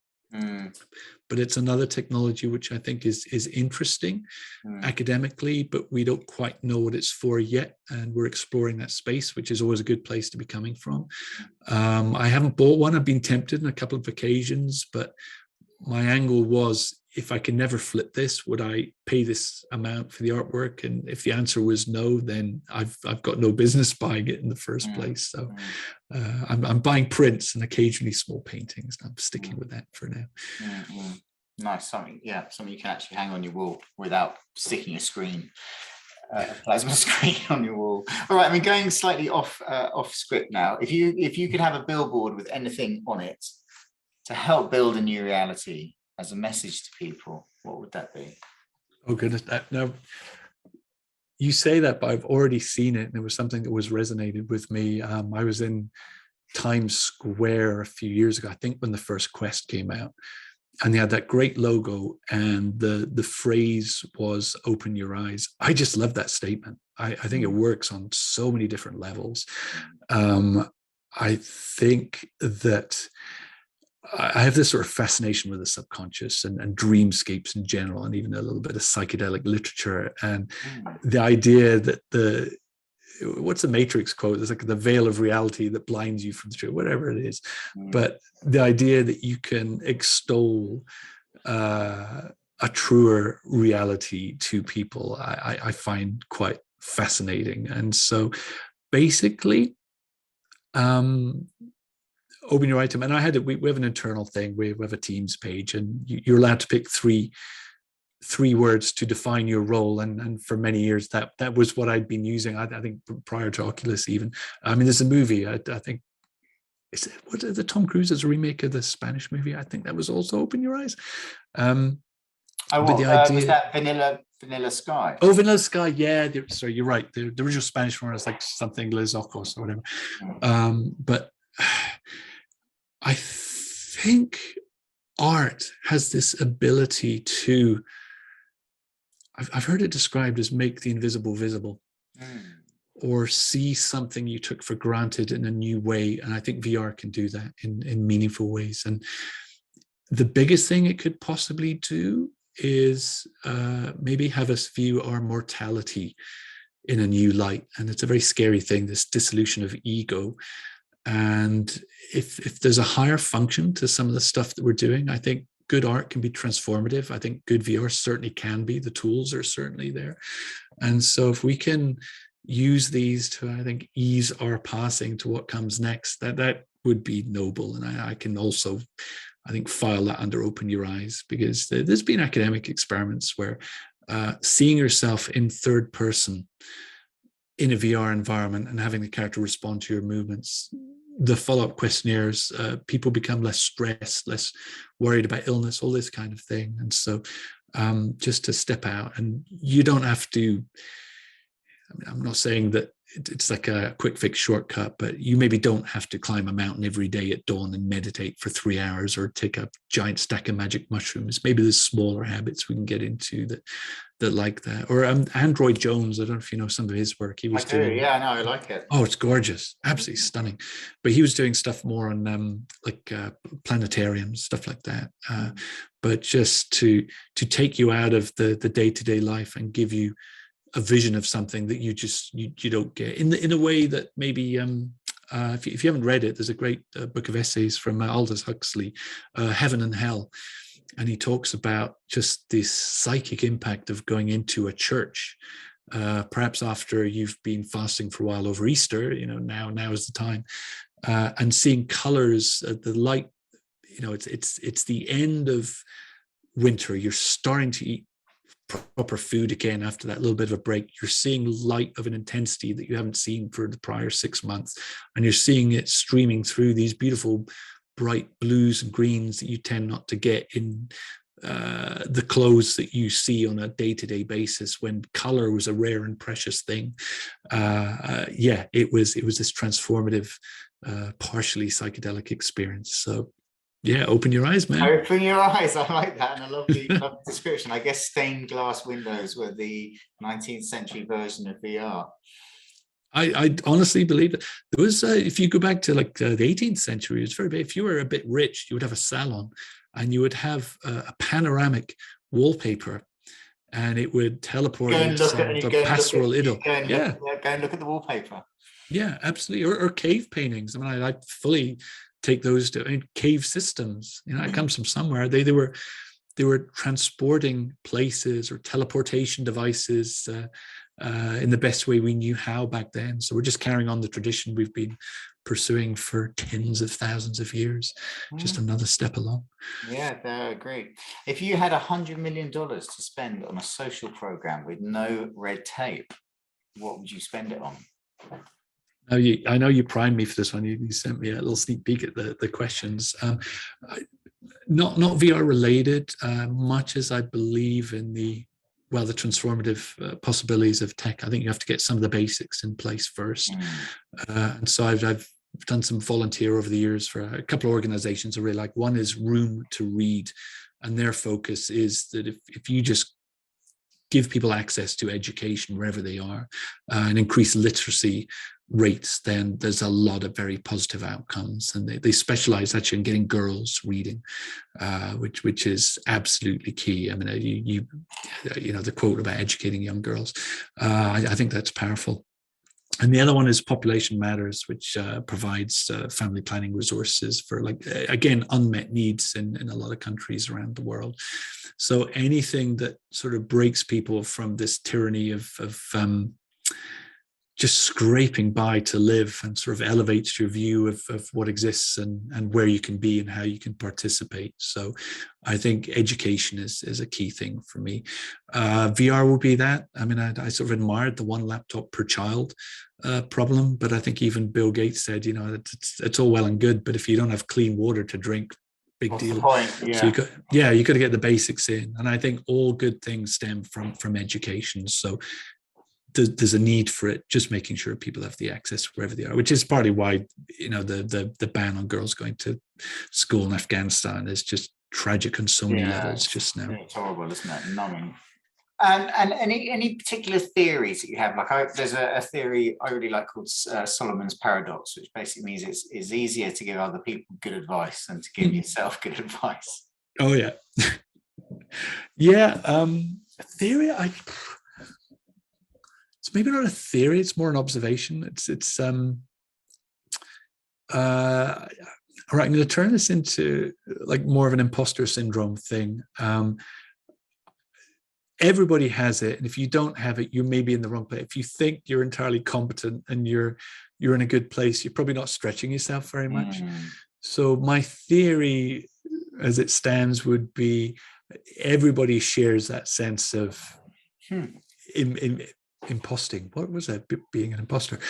But it's another technology which I think is interesting academically, but we don't quite know what it's for yet, and we're exploring that space, which is always a good place to be coming from. I haven't bought one. I've been tempted on a couple of occasions, but my angle was, if I can never flip this, would I pay this amount for the artwork? And if the answer was no, then I've got no business buying it in the first place. So I'm buying prints and occasionally small paintings. I'm sticking with that for now. Nice, something you can actually hang on your wall without sticking a screen, a plasma screen on your wall. All right, I mean, going slightly off script now. If you could have a billboard with anything on it to help build a new reality as a message to people, what would that be? Oh goodness! Now you say that, but I've already seen it, and it was something that was resonated with me. I was in Times Square a few years ago, I think, when the first Quest came out, and they had that great logo, and the phrase was "Open your eyes." I just love that statement. I think it works on so many different levels. I think that I have this sort of fascination with the subconscious and dreamscapes in general, and even a little bit of psychedelic literature. And the idea that what's the Matrix quote? It's like the veil of reality that blinds you from the truth, whatever it is. But the idea that you can extol a truer reality to people, I find quite fascinating. And so basically, open your item, and I had it. We have an internal thing. We have a Teams page, and you're allowed to pick three words to define your role. And for many years, that was what I'd been using. I think prior to Oculus, even. I mean, there's a movie. I think the Tom Cruise's remake of the Spanish movie. I think that was also Open Your Eyes. But the idea was that Vanilla Sky. Oh, Vanilla Sky, yeah. Sorry, you're right. The original Spanish one is like something Les Ojos or whatever. But I think art has this ability to, I've heard it described as make the invisible visible, or see something you took for granted in a new way. And I think VR can do that in meaningful ways. And the biggest thing it could possibly do is maybe have us view our mortality in a new light. And it's a very scary thing, this dissolution of ego. And if there's a higher function to some of the stuff that we're doing, I think good art can be transformative. I think good VR certainly can be. The tools are certainly there. And so if we can use these to, I think, ease our passing to what comes next, that would be noble. And I can also, I think, file that under Open Your Eyes, because there's been academic experiments where seeing yourself in third person in a VR environment and having the character respond to your movements, the follow-up questionnaires, people become less stressed, less worried about illness, all this kind of thing. And so just to step out, and you don't have to, I mean, I'm not saying that it's like a quick fix shortcut, but you maybe don't have to climb a mountain every day at dawn and meditate for 3 hours, or take a giant stack of magic mushrooms. Maybe there's smaller habits we can get into that like that. Or Android Jones, I don't know if you know some of his work. He was doing, yeah, no, I like it. Oh, it's gorgeous, absolutely stunning. But he was doing stuff more on planetariums, stuff like that. But just to take you out of the day-to-day life and give you a vision of something that you don't get in a way that maybe if you haven't read it, there's a great book of essays from Aldous Huxley, Heaven and Hell. And he talks about just this psychic impact of going into a church, perhaps after you've been fasting for a while over Easter, now is the time, and seeing colors, the light, it's the end of winter. You're starting to eat proper food again after that little bit of a break. You're seeing light of an intensity that you haven't seen for the prior 6 months, and you're seeing it streaming through these beautiful bright blues and greens that you tend not to get in the clothes that you see on a day-to-day basis, when color was a rare and precious thing. It was this transformative, partially psychedelic experience. So yeah, open your eyes, man. Open your eyes. I like that. And a lovely description. I guess stained glass windows were the 19th century version of VR. I honestly believe that there was, if you go back to like the 18th century, it was very big. If you were a bit rich, you would have a salon, and you would have a panoramic wallpaper, and it would teleport you to the pastoral idyll. Go and look at the wallpaper. Yeah, absolutely. Or cave paintings. I mean, I fully take those to cave systems. It comes from somewhere. They were transporting places or teleportation devices in the best way we knew how back then. So we're just carrying on the tradition we've been pursuing for tens of thousands of years. Just another step along. Yeah, I agree. If you had $100 million to spend on a social program with no red tape, what would you spend it on? I know you primed me for this one. You sent me a little sneak peek at the questions. Not VR related, much as I believe in the transformative possibilities of tech. I think you have to get some of the basics in place first. And so I've done some volunteer over the years for a couple of organizations I really like. One is Room to Read, and their focus is that if you just give people access to education wherever they are and increase literacy rates, then there's a lot of very positive outcomes. And they specialize actually in getting girls reading, which is absolutely key. I mean, you know, the quote about educating young girls, I think that's powerful. And the other one is Population Matters, which provides family planning resources for, like, again, unmet needs in a lot of countries around the world. So anything that sort of breaks people from this tyranny of just scraping by to live and sort of elevates your view of what exists and where you can be and how you can participate. So I think education is a key thing for me. VR will be that. I mean, I sort of admired the one laptop per child problem, but I think even Bill Gates said, you know, it's all well and good, but if you don't have clean water to drink, big deal. Yeah. So you got to get the basics in. And I think all good things stem from education. So there's a need for it, just making sure people have the access wherever they are, which is partly why, you know, the ban on girls going to school in Afghanistan is just tragic on so many levels just now. It's horrible, isn't it? Numbing. And any particular theories that you have? Like, there's a theory I really like called Solomon's paradox, which basically means it's easier to give other people good advice than to give yourself good advice. Oh yeah. Yeah. A theory, it's maybe not a theory, it's more an observation. It's all right, I'm going to turn this into like more of an imposter syndrome thing. Everybody has it, and if you don't have it, you're maybe in the wrong place. If you think you're entirely competent and you're in a good place, you're probably not stretching yourself very much. So my theory as it stands would be everybody shares that sense of imposting. What was that? Being an imposter.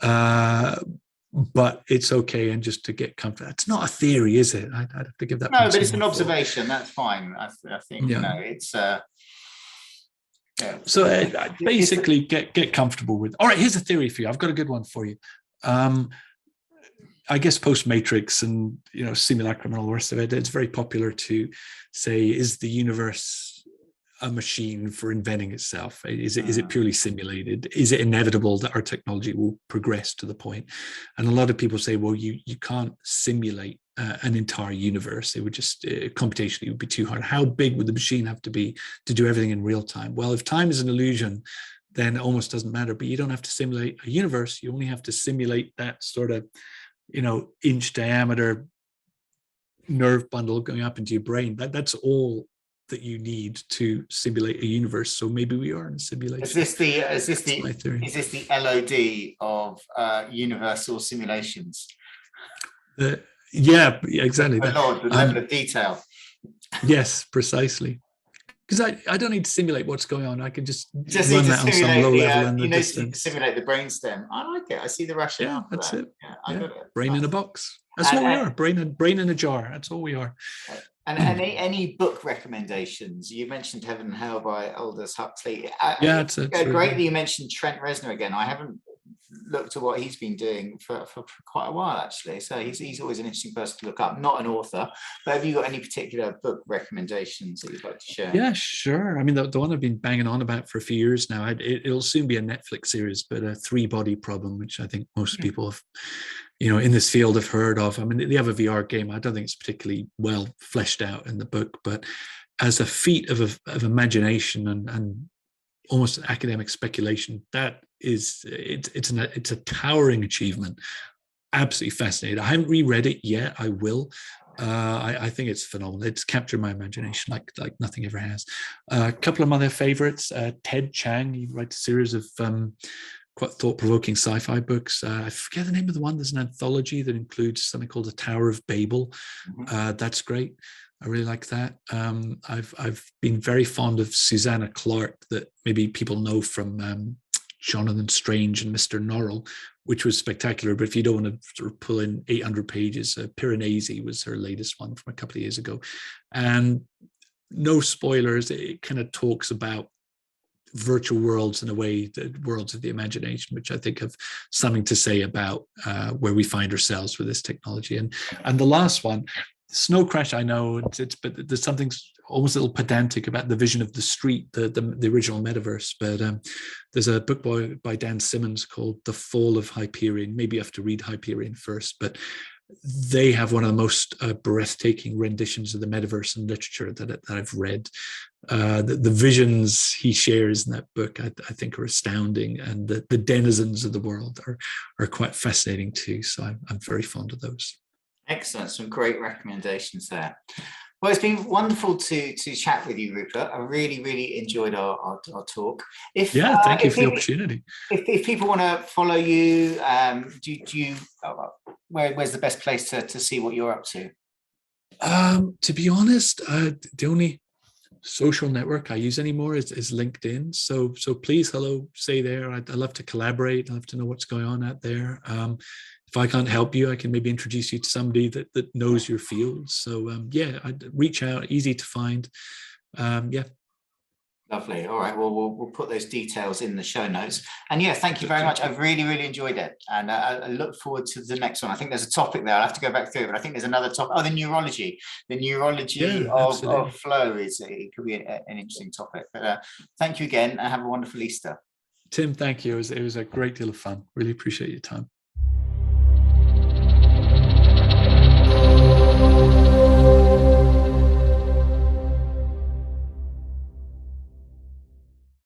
But it's okay, and just to get comfort. It's not a theory, is it? I'd have to give that. No, but it's an observation. That's fine. I think you know, it's. So basically, get comfortable with. All right, here's a theory for you. I've got a good one for you. I guess post-Matrix and, you know, simulacrum and all the rest of it, it's very popular to say, is the universe a machine for inventing itself? Is it purely simulated? Is it inevitable that our technology will progress to the point? And a lot of people say, well, you can't simulate an entire universe. It would just computationally it would be too hard. How big would the machine have to be to do everything in real time? Well, if time is an illusion, then it almost doesn't matter. But you don't have to simulate a universe. You only have to simulate that sort of, inch diameter nerve bundle going up into your brain. That's all that you need to simulate a universe. So maybe we are in a simulation. Is this the LOD of universal simulations? Yeah, exactly. The level of detail. Yes, precisely. Because I don't need to simulate what's going on. I can just run that on some low level in the distance. Simulate the brainstem. I like it. I see the rationale. Yeah, that's it. Yeah, I got it. Brain in a box. That's what we are. Brain in a jar. That's all we are. And any book recommendations? You mentioned Heaven and Hell by Aldous Huxley. It's great that you mentioned Trent Reznor again. I haven't looked at what he's been doing for quite a while, actually. So he's always an interesting person to look up. Not an author, but have you got any particular book recommendations that you'd like to share? Yeah, sure. I mean, the one I've been banging on about for a few years now, it'll soon be a Netflix series, but a three-body problem, which I think most people have, in this field have heard of. I mean, they have a VR game. I don't think it's particularly well fleshed out in the book, but as a feat of imagination and almost academic speculation, it's a towering achievement. Absolutely fascinating. I haven't reread it yet. I will. I think it's phenomenal. It's captured my imagination like nothing ever has. A couple of other favorites. Ted Chiang, he writes a series of quite thought-provoking sci-fi books. I forget the name of the one. There's an anthology that includes something called The Tower of Babel. That's great. I really like that. I've been very fond of Susanna Clarke, that maybe people know from Jonathan Strange and Mr. Norrell, which was spectacular. But if you don't want to sort of pull in 800 pages, Piranesi was her latest one from a couple of years ago. And no spoilers, it kind of talks about virtual worlds in a way, the worlds of the imagination, which I think have something to say about where we find ourselves with this technology. And the last one, Snow Crash, I know, but there's something almost a little pedantic about the vision of the street, the original metaverse. But there's a book by Dan Simmons called The Fall of Hyperion. Maybe you have to read Hyperion first, but they have one of the most breathtaking renditions of the metaverse in literature that I've read. The visions he shares in that book, I think, are astounding, and the denizens of the world are quite fascinating too. So I'm very fond of those. Excellent. Some great recommendations there. Well, it's been wonderful to chat with you, Rupert. I really, really enjoyed our talk. Thank you for the opportunity. If people want to follow you, where's the best place to see what you're up to? To be honest, the only social network I use anymore is LinkedIn. So please, say there. I'd love to collaborate. I'd love to know what's going on out there. If I can't help you, I can maybe introduce you to somebody that knows your field. So I'd reach out, easy to find. Lovely. All right. Well, we'll put those details in the show notes. And thank you very much. I've really, really enjoyed it. And I look forward to the next one. I think there's a topic there. I'll have to go back through it, but I think there's another topic. Oh, the neurology. The neurology of flow it could be an interesting topic. But thank you again, and have a wonderful Easter. Tim, thank you. It was a great deal of fun. Really appreciate your time.